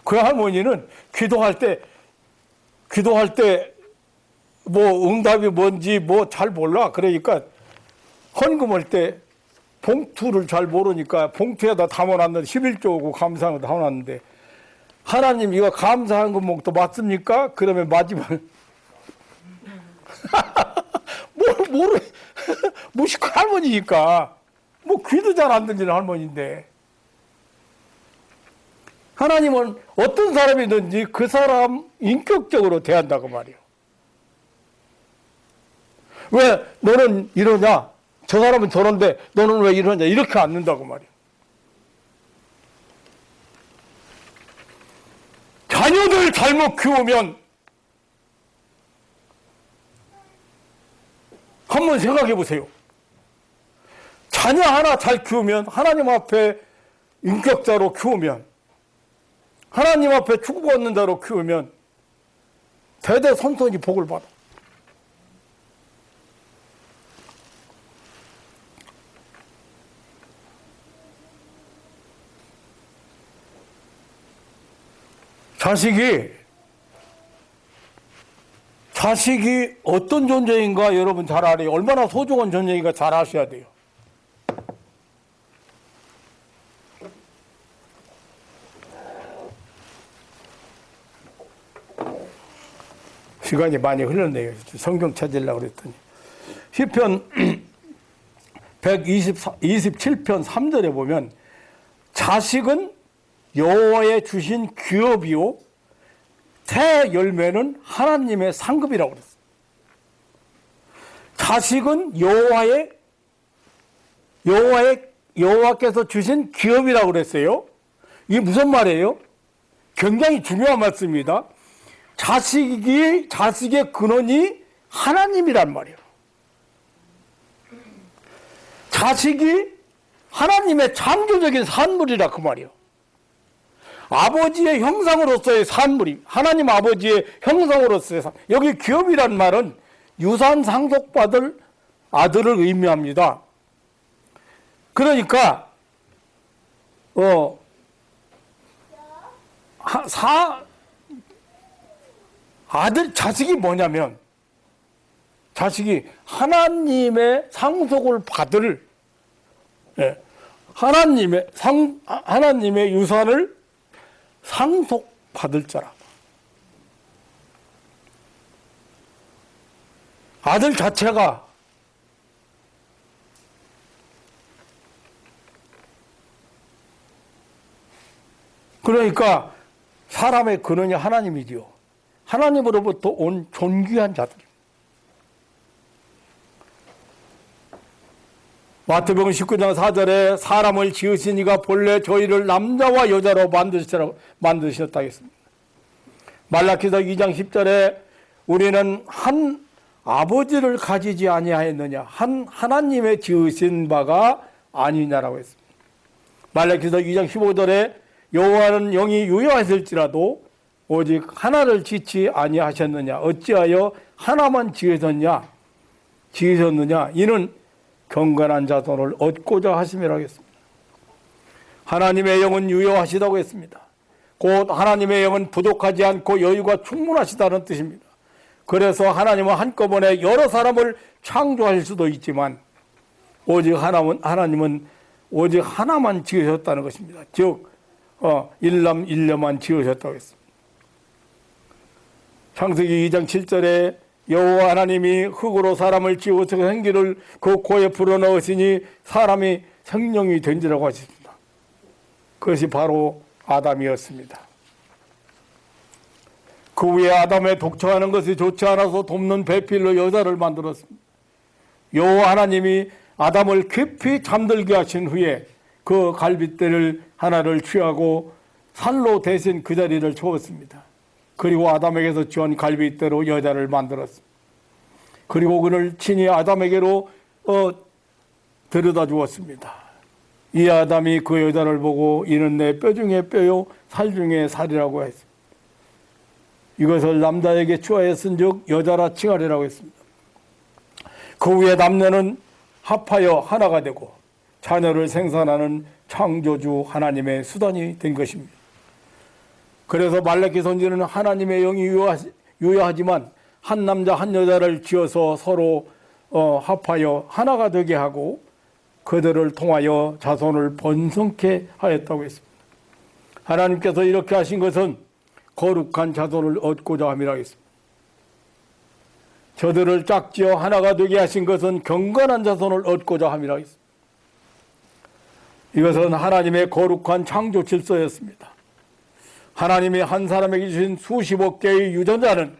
그 할머니는 기도할 때 뭐 응답이 뭔지 뭐 잘 몰라. 그러니까 헌금할 때 봉투를 잘 모르니까 봉투에다 담아놨는데 11조고 감사한 거 담아놨는데 하나님 이거 감사한 금목도 맞습니까? 그러면 마지막 모르 무식한 할머니니까 뭐 귀도 잘 안 들리는 할머니인데 하나님은 어떤 사람이든지 그 사람 인격적으로 대한다고 말이에요. 왜 너는 이러냐? 저 사람은 저런데 너는 왜 이러냐? 이렇게 안 는다고 말이에요. 자녀들 잘못 키우면 한번 생각해 보세요. 자녀 하나 잘 키우면 하나님 앞에 인격자로 키우면 하나님 앞에 축복받는 자로 키우면 대대손손이 복을 받아. 자식이 어떤 존재인가 여러분 잘 알아요. 얼마나 소중한 존재인가 잘 아셔야 돼요. 시간이 많이 흘렀네요. 성경 찾으려고 그랬더니. 시편 127편 3절에 보면 자식은 여호와의 주신 기업이요 새 열매는 하나님의 상급이라고 그랬어요. 자식은 여호와께서 주신 기업이라고 그랬어요. 이게 무슨 말이에요? 굉장히 중요한 말씀입니다. 자식의 근원이 하나님이란 말이에요. 자식이 하나님의 창조적인 산물이라 그 말이에요. 아버지의 형상으로서의 산물이 하나님 아버지의 형상으로서의 여기 기업이란 말은 유산 상속받을 아들을 의미합니다. 그러니까 자식이 뭐냐면 자식이 하나님의 상속을 받을 하나님의 유산을 상속받을 자라. 아들 자체가 그러니까 사람의 근원이 하나님이지요. 하나님으로부터 온 존귀한 자들입니다. 마태복음 19장 4절에 사람을 지으시니가 본래 저희를 남자와 여자로 만드셨다 했습니다. 말라기서 2장 10절에 우리는 아버지를 가지지 아니하였느냐? 하나님의 지으신 바가 아니냐라고 했습니다. 말라기서 2장 15절에 여호와는 영이 유효하실지라도 오직 하나를 짓지 아니하셨느냐? 어찌하여 하나만 지으셨느냐? 이는 경건한 자손을 얻고자 하심이라고 했습니다. 하나님의 영은 유효하시다고 했습니다. 곧 하나님의 영은 부족하지 않고 여유가 충분하시다는 뜻입니다. 그래서 하나님은 한꺼번에 여러 사람을 창조할 수도 있지만 오직 하나님은 오직 하나만 지으셨다는 것입니다. 즉 일남 일녀만 지으셨다고 했습니다. 창세기 2장 7절에 여호와 하나님이 흙으로 사람을 지으셔서 생기를 그 코에 불어넣으시니 사람이 생명이 된지라고 하셨습니다. 그것이 바로 아담이었습니다. 그 후에 아담의 독처하는 것이 좋지 않아서 돕는 배필로 여자를 만들었습니다. 여호와 하나님이 아담을 깊이 잠들게 하신 후에 그 갈빗대를 하나를 취하고 산로 대신 그 자리를 주었습니다. 그리고 아담에게서 취한 갈빗대로 여자를 만들었습니다. 그리고 그를 친히 아담에게로 데려다 주었습니다. 이 아담이 그 여자를 보고 이는 내 뼈 중에 뼈요 살 중에 살이라고 했습니다. 이것을 남자에게 취하였은즉 여자라 칭하리라고 했습니다. 그 후에 남녀는 합하여 하나가 되고 자녀를 생산하는 창조주 하나님의 수단이 된 것입니다. 그래서 말라기 선지는 하나님의 영이 유효하지만 한 남자 한 여자를 지어서 서로 합하여 하나가 되게 하고 그들을 통하여 자손을 번성케 하였다고 했습니다. 하나님께서 이렇게 하신 것은 거룩한 자손을 얻고자 함이라 했습니다. 저들을 짝지어 하나가 되게 하신 것은 경건한 자손을 얻고자 함이라 했습니다. 이것은 하나님의 거룩한 창조 질서였습니다. 하나님이 한 사람에게 주신 수십억 개의 유전자는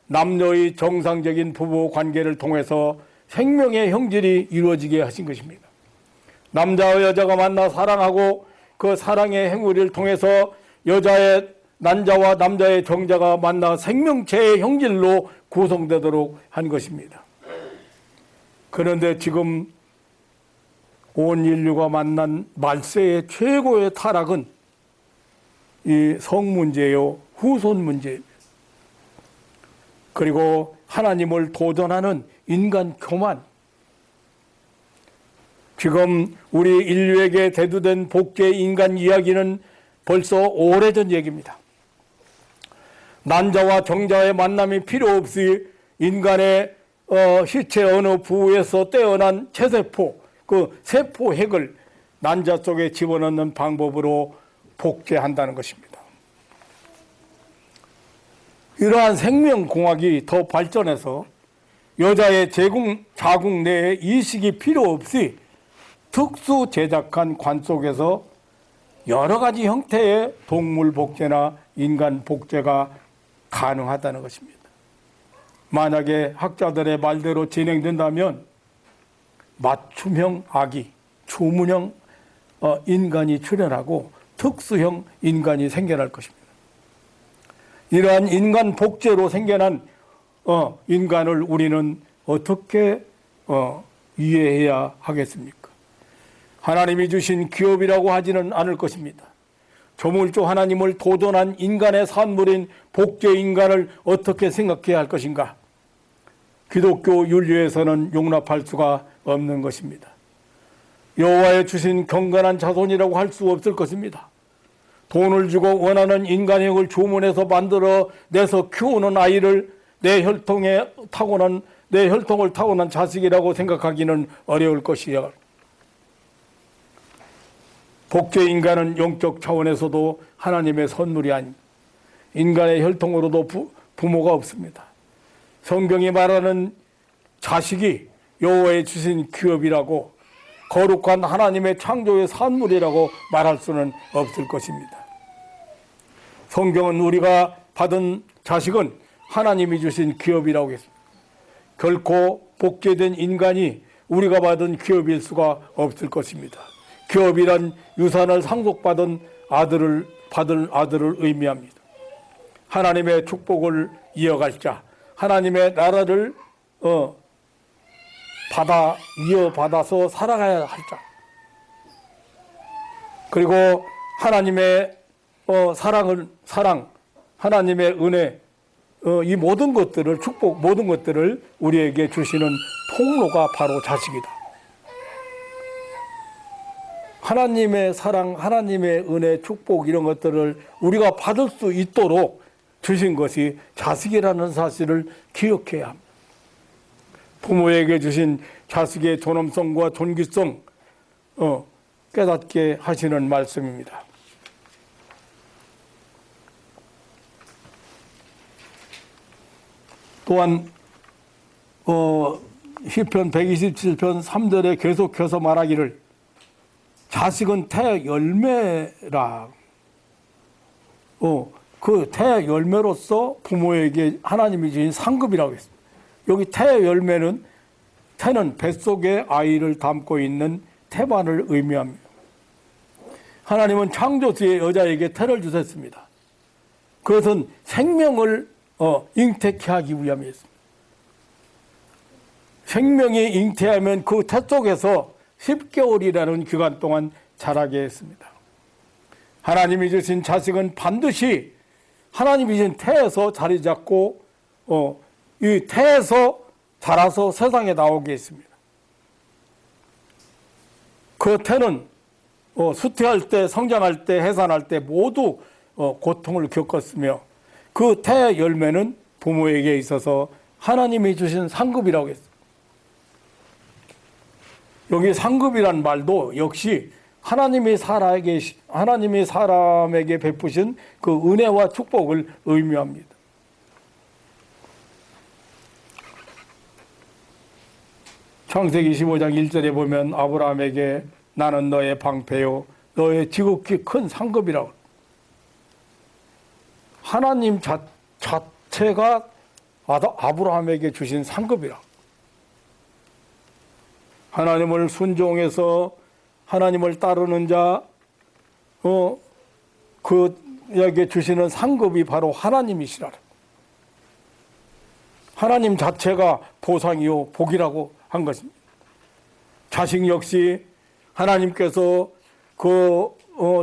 남녀의 정상적인 부부 관계를 통해서 생명의 형질이 이루어지게 하신 것입니다. 남자와 여자가 만나 사랑하고 그 사랑의 행위를 통해서 남자와 남자의 정자가 만나 생명체의 형질로 구성되도록 한 것입니다. 그런데 지금 온 인류가 만난 말세의 최고의 타락은 이 성문제요, 후손 문제입니다. 그리고 하나님을 도전하는 인간 교만. 지금 우리 인류에게 대두된 복제 인간 이야기는 벌써 오래전 얘기입니다. 난자와 정자의 만남이 필요 없이 인간의 시체 어느 부위에서 떼어난 체세포, 그 세포 핵을 난자 속에 집어넣는 방법으로 복제한다는 것입니다. 이러한 생명공학이 더 발전해서 여자의 자궁 내에 이식이 필요 없이 특수 제작한 관 속에서 여러 가지 형태의 동물 복제나 인간 복제가 가능하다는 것입니다. 만약에 학자들의 말대로 진행된다면 맞춤형 아기, 주문형 인간이 출현하고 특수형 인간이 생겨날 것입니다. 이러한 인간 복제로 생겨난 인간을 우리는 어떻게 이해해야 하겠습니까? 하나님이 주신 기업이라고 하지는 않을 것입니다. 조물주 하나님을 도전한 인간의 산물인 복제 인간을 어떻게 생각해야 할 것인가? 기독교 윤리에서는 용납할 수가 없는 것입니다. 여호와의 주신 경건한 자손이라고 할 수 없을 것입니다. 돈을 주고 원하는 인간형을 주문해서 만들어 내서 키우는 아이를 내 혈통을 타고난 자식이라고 생각하기는 어려울 것이야. 복제 인간은 영적 차원에서도 하나님의 선물이 아닙니다. 인간의 혈통으로도 부모가 없습니다. 성경이 말하는 자식이 여호와의 주신 기업이라고 거룩한 하나님의 창조의 산물이라고 말할 수는 없을 것입니다. 성경은 우리가 받은 자식은 하나님이 주신 기업이라고 했습니다. 결코 복제된 인간이 우리가 받은 기업일 수가 없을 것입니다. 기업이란 유산을 상속받은 아들을 의미합니다. 하나님의 축복을 이어갈 자, 하나님의 나라를 이어받아서 살아가야 할 자. 그리고 하나님의 사랑, 하나님의 은혜, 이 모든 것들을, 축복, 모든 것들을 우리에게 주시는 통로가 바로 자식이다. 하나님의 사랑, 하나님의 은혜, 축복 이런 것들을 우리가 받을 수 있도록 주신 것이 자식이라는 사실을 기억해야 합니다. 부모에게 주신 자식의 존엄성과 존귀성 깨닫게 하시는 말씀입니다. 또한 시편 127편 3절에 계속해서 말하기를 자식은 태 열매라. 그 태 열매로서 부모에게 하나님이 주신 상급이라고 했습니다. 여기 태 열매는 태는 뱃속에 아이를 담고 있는 태반을 의미합니다. 하나님은 창조주의 여자에게 태를 주셨습니다. 그것은 생명을 잉태케 하기 위함이었습니다. 생명이 잉태하면 그 태 속에서 10개월이라는 기간 동안 자라게 했습니다. 하나님이 주신 자식은 반드시 하나님이 주신 태에서 자리 잡고 이 태에서 자라서 세상에 나오게 했습니다. 그 태는 수태할 때, 성장할 때, 해산할 때 모두 고통을 겪었으며 그 태 열매는 부모에게 있어서 하나님이 주신 상급이라고 했습니다. 여기 상급이란 말도 역시 하나님이 사람에게 베푸신 그 은혜와 축복을 의미합니다. 창세기 25장 1절에 보면 아브라함에게 나는 너의 방패요 너의 지극히 큰 상급이라고. 하나님 자체가 아브라함에게 주신 상급이라. 하나님을 순종해서 하나님을 따르는 자, 그에게 주시는 상급이 바로 하나님이시라. 하나님 자체가 보상이요 복이라고 한 것입니다. 자식 역시 하나님께서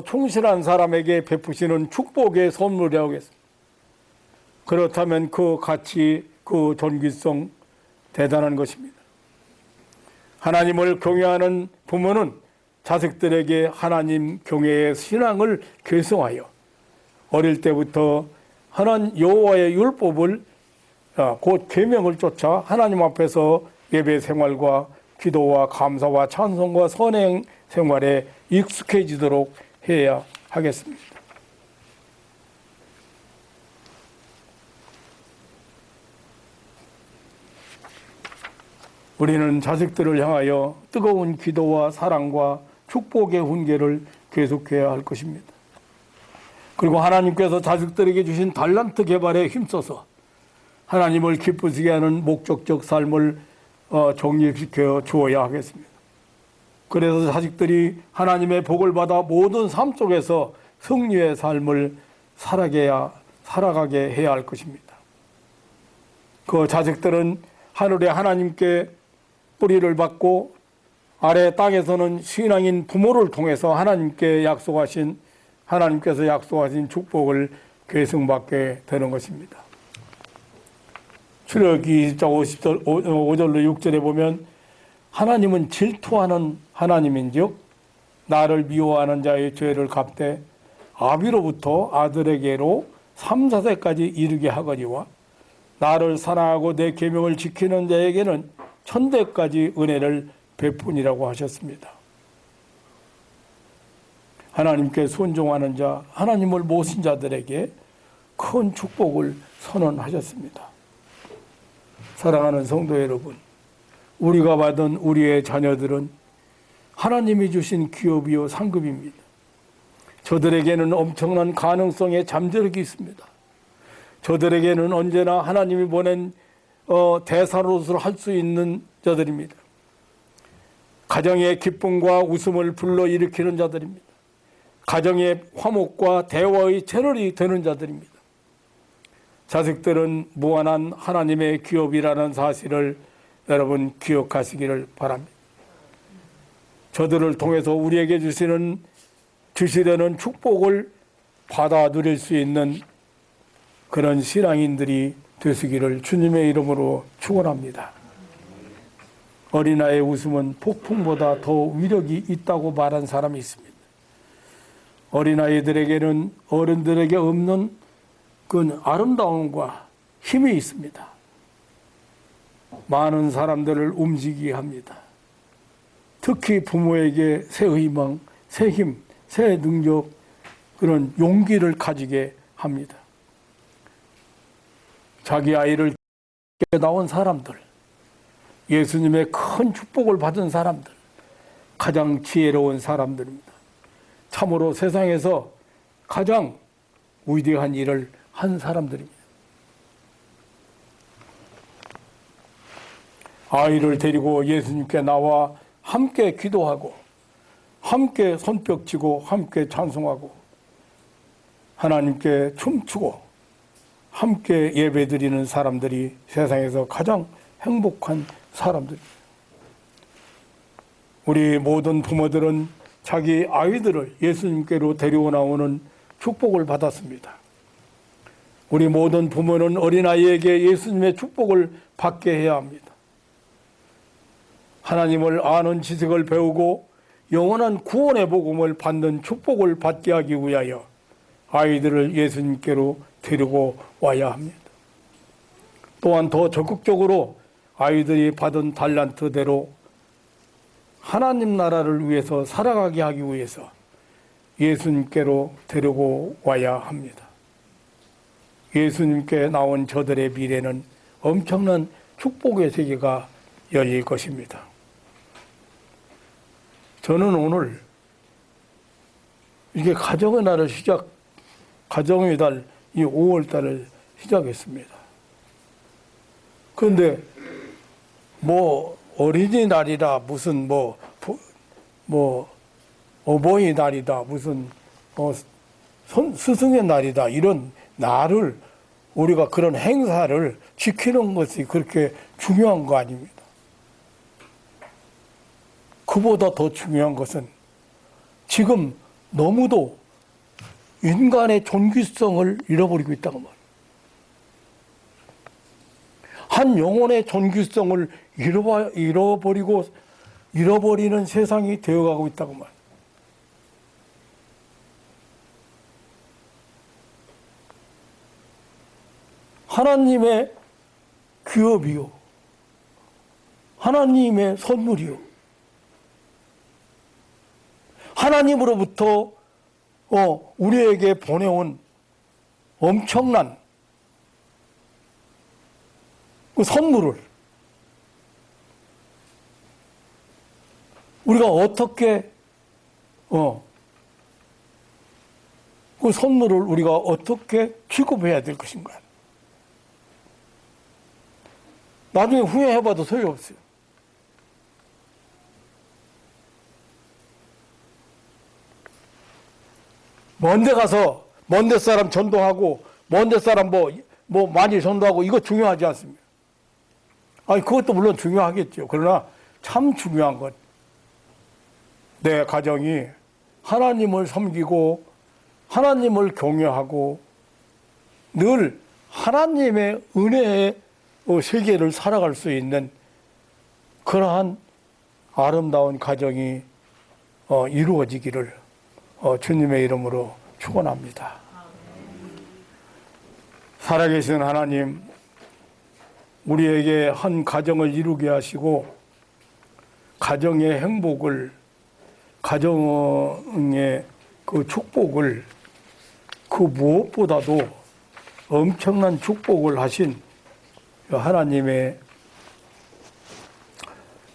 충실한 사람에게 베푸시는 축복의 선물이라고 했습니다. 그렇다면 그 가치, 그 존귀성 대단한 것입니다. 하나님을 경외하는 부모는 자식들에게 하나님 경외의 신앙을 계승하여 어릴 때부터 하나님 여호와의 율법을 곧 계명을 쫓아 하나님 앞에서 예배 생활과 기도와 감사와 찬송과 선행 생활에 익숙해지도록 해야 하겠습니다. 우리는 자식들을 향하여 뜨거운 기도와 사랑과 축복의 훈계를 계속해야 할 것입니다. 그리고 하나님께서 자식들에게 주신 달란트 개발에 힘써서 하나님을 기쁘시게 하는 목적적 삶을 정립시켜 주어야 하겠습니다. 그래서 자식들이 하나님의 복을 받아 모든 삶 속에서 승리의 삶을 살아가게 해야 할 것입니다. 그 자식들은 하늘에 하나님께 뿌리를 받고 아래 땅에서는 신앙인 부모를 통해서 하나님께서 약속하신 축복을 계승받게 되는 것입니다. 출애굽기 20장 5절로 6절에 보면 하나님은 질투하는 하나님인즉 나를 미워하는 자의 죄를 갚되 아비로부터 아들에게로 3, 4세까지 이르게 하거니와 나를 사랑하고 내 계명을 지키는 자에게는 천대까지 은혜를 베푸니라고 하셨습니다. 하나님께 순종하는 자, 하나님을 모신 자들에게 큰 축복을 선언하셨습니다. 사랑하는 성도 여러분, 우리가 받은 우리의 자녀들은 하나님이 주신 기업이요 상급입니다. 저들에게는 엄청난 가능성의 잠재력이 있습니다. 저들에게는 언제나 하나님이 보낸 대사로서 할 수 있는 자들입니다. 가정의 기쁨과 웃음을 불러일으키는 자들입니다. 가정의 화목과 대화의 채널이 되는 자들입니다. 자식들은 무한한 하나님의 기업이라는 사실을 여러분 기억하시기를 바랍니다. 저들을 통해서 우리에게 주시려는 축복을 받아 누릴 수 있는 그런 신앙인들이 되시기를 주님의 이름으로 축원합니다. 어린아이의 웃음은 폭풍보다 더 위력이 있다고 말한 사람이 있습니다. 어린아이들에게는 어른들에게 없는 그 아름다움과 힘이 있습니다. 많은 사람들을 움직이게 합니다. 특히 부모에게 새 희망, 새 힘, 새 능력, 그런 용기를 가지게 합니다. 자기 아이를 낳은 사람들, 예수님의 큰 축복을 받은 사람들, 가장 지혜로운 사람들입니다. 참으로 세상에서 가장 위대한 일을 한 사람들입니다. 아이를 데리고 예수님께 나와 함께 기도하고 함께 손뼉치고 함께 찬송하고 하나님께 춤추고 함께 예배드리는 사람들이 세상에서 가장 행복한 사람들입니다. 우리 모든 부모들은 자기 아이들을 예수님께로 데리고 나오는 축복을 받았습니다. 우리 모든 부모는 어린아이에게 예수님의 축복을 받게 해야 합니다. 하나님을 아는 지식을 배우고 영원한 구원의 복음을 받는 축복을 받게 하기 위하여 아이들을 예수님께로 데리고 와야 합니다. 또한 더 적극적으로 아이들이 받은 달란트대로 하나님 나라를 위해서 살아가게 하기 위해서 예수님께로 데리고 와야 합니다. 예수님께 나온 저들의 미래는 엄청난 축복의 세계가 열릴 것입니다. 저는 오늘 이렇게 가정의 날을 가정의 달, 이 5월 달을 시작했습니다. 그런데 어린이날이다, 무슨 어버이날이다, 무슨 스승의 날이다, 이런 날을 우리가 그런 행사를 지키는 것이 그렇게 중요한 거 아닙니다. 그보다 더 중요한 것은 지금 너무도 인간의 존귀성을 잃어버리고 있다고 말이에요. 한 영혼의 존귀성을 잃어버리는 세상이 되어가고 있다고 말이에요. 하나님의 기업이요, 하나님의 선물이요, 하나님으로부터 우리에게 보내온 엄청난 그 선물을 우리가 어떻게 그 선물을 우리가 어떻게 취급해야 될 것인가? 나중에 후회해봐도 소용없어요. 먼데 가서 먼데 사람 전도하고 먼데 사람 많이 전도하고 이거 중요하지 않습니다. 아니 그것도 물론 중요하겠죠. 그러나 참 중요한 건 내 가정이 하나님을 섬기고 하나님을 경외하고 늘 하나님의 은혜의 세계를 살아갈 수 있는 그러한 아름다운 가정이 이루어지기를 주님의 이름으로 축원합니다. 살아계신 하나님, 우리에게 한 가정을 이루게 하시고 가정의 행복을, 가정의 그 축복을, 그 무엇보다도 엄청난 축복을 하신 하나님의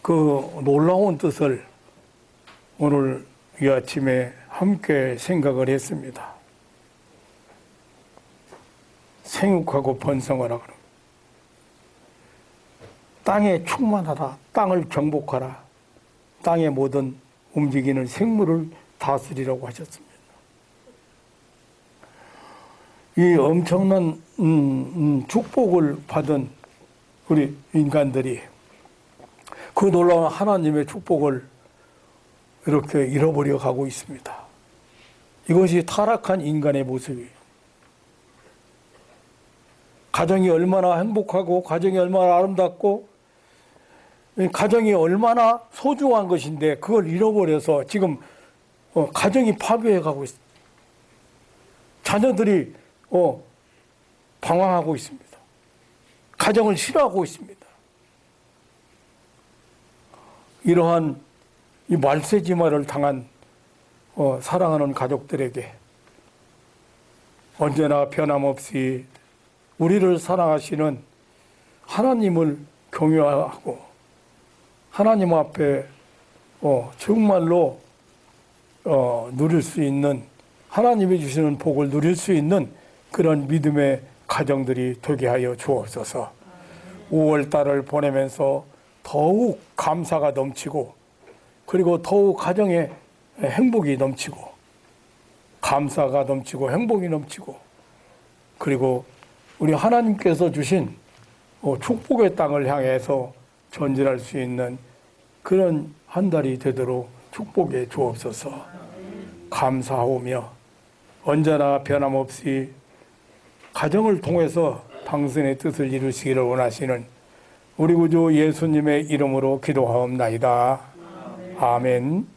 그 놀라운 뜻을 오늘 이 아침에 함께 생각을 했습니다. 생육하고 번성하라 그럼. 땅에 충만하라. 땅을 정복하라. 땅의 모든 움직이는 생물을 다스리라고 하셨습니다. 이 엄청난 축복을 받은 우리 인간들이 그 놀라운 하나님의 축복을 이렇게 잃어버려 가고 있습니다. 이것이 타락한 인간의 모습이에요. 가정이 얼마나 행복하고 가정이 얼마나 아름답고 가정이 얼마나 소중한 것인데 그걸 잃어버려서 지금 가정이 파괴해 가고 있습니다. 자녀들이 방황하고 있습니다. 가정을 싫어하고 있습니다. 이러한 이 말세지마를 당한 사랑하는 가족들에게 언제나 변함없이 우리를 사랑하시는 하나님을 경외하고 하나님 앞에 정말로 누릴 수 있는 하나님이 주시는 복을 누릴 수 있는 그런 믿음의 가정들이 되게 하여 주옵소서. 5월달을 보내면서 더욱 감사가 넘치고 그리고 더욱 가정에 행복이 넘치고 감사가 넘치고 행복이 넘치고 그리고 우리 하나님께서 주신 축복의 땅을 향해서 전진할 수 있는 그런 한 달이 되도록 축복해 주옵소서. 감사하오며 언제나 변함없이 가정을 통해서 당신의 뜻을 이루시기를 원하시는 우리 구주 예수님의 이름으로 기도하옵나이다. 아멘.